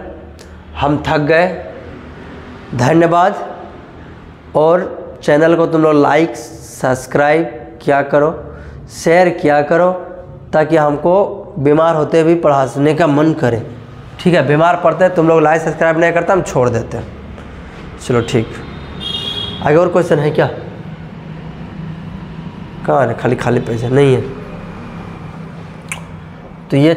हम थक गए, धन्यवाद। और चैनल को तुम लोग लाइक सब्सक्राइब किया करो, शेयर किया करो, ताकि हमको बीमार होते भी पढ़ाने का मन करे। ठीक है, बीमार पड़ते हैं तुम लोग लाइक सब्सक्राइब नहीं करते, हम छोड़ देते हैं। चलो ठीक, आगे और क्वेश्चन है क्या, कहाँ है, खाली पैसे नहीं है तो ये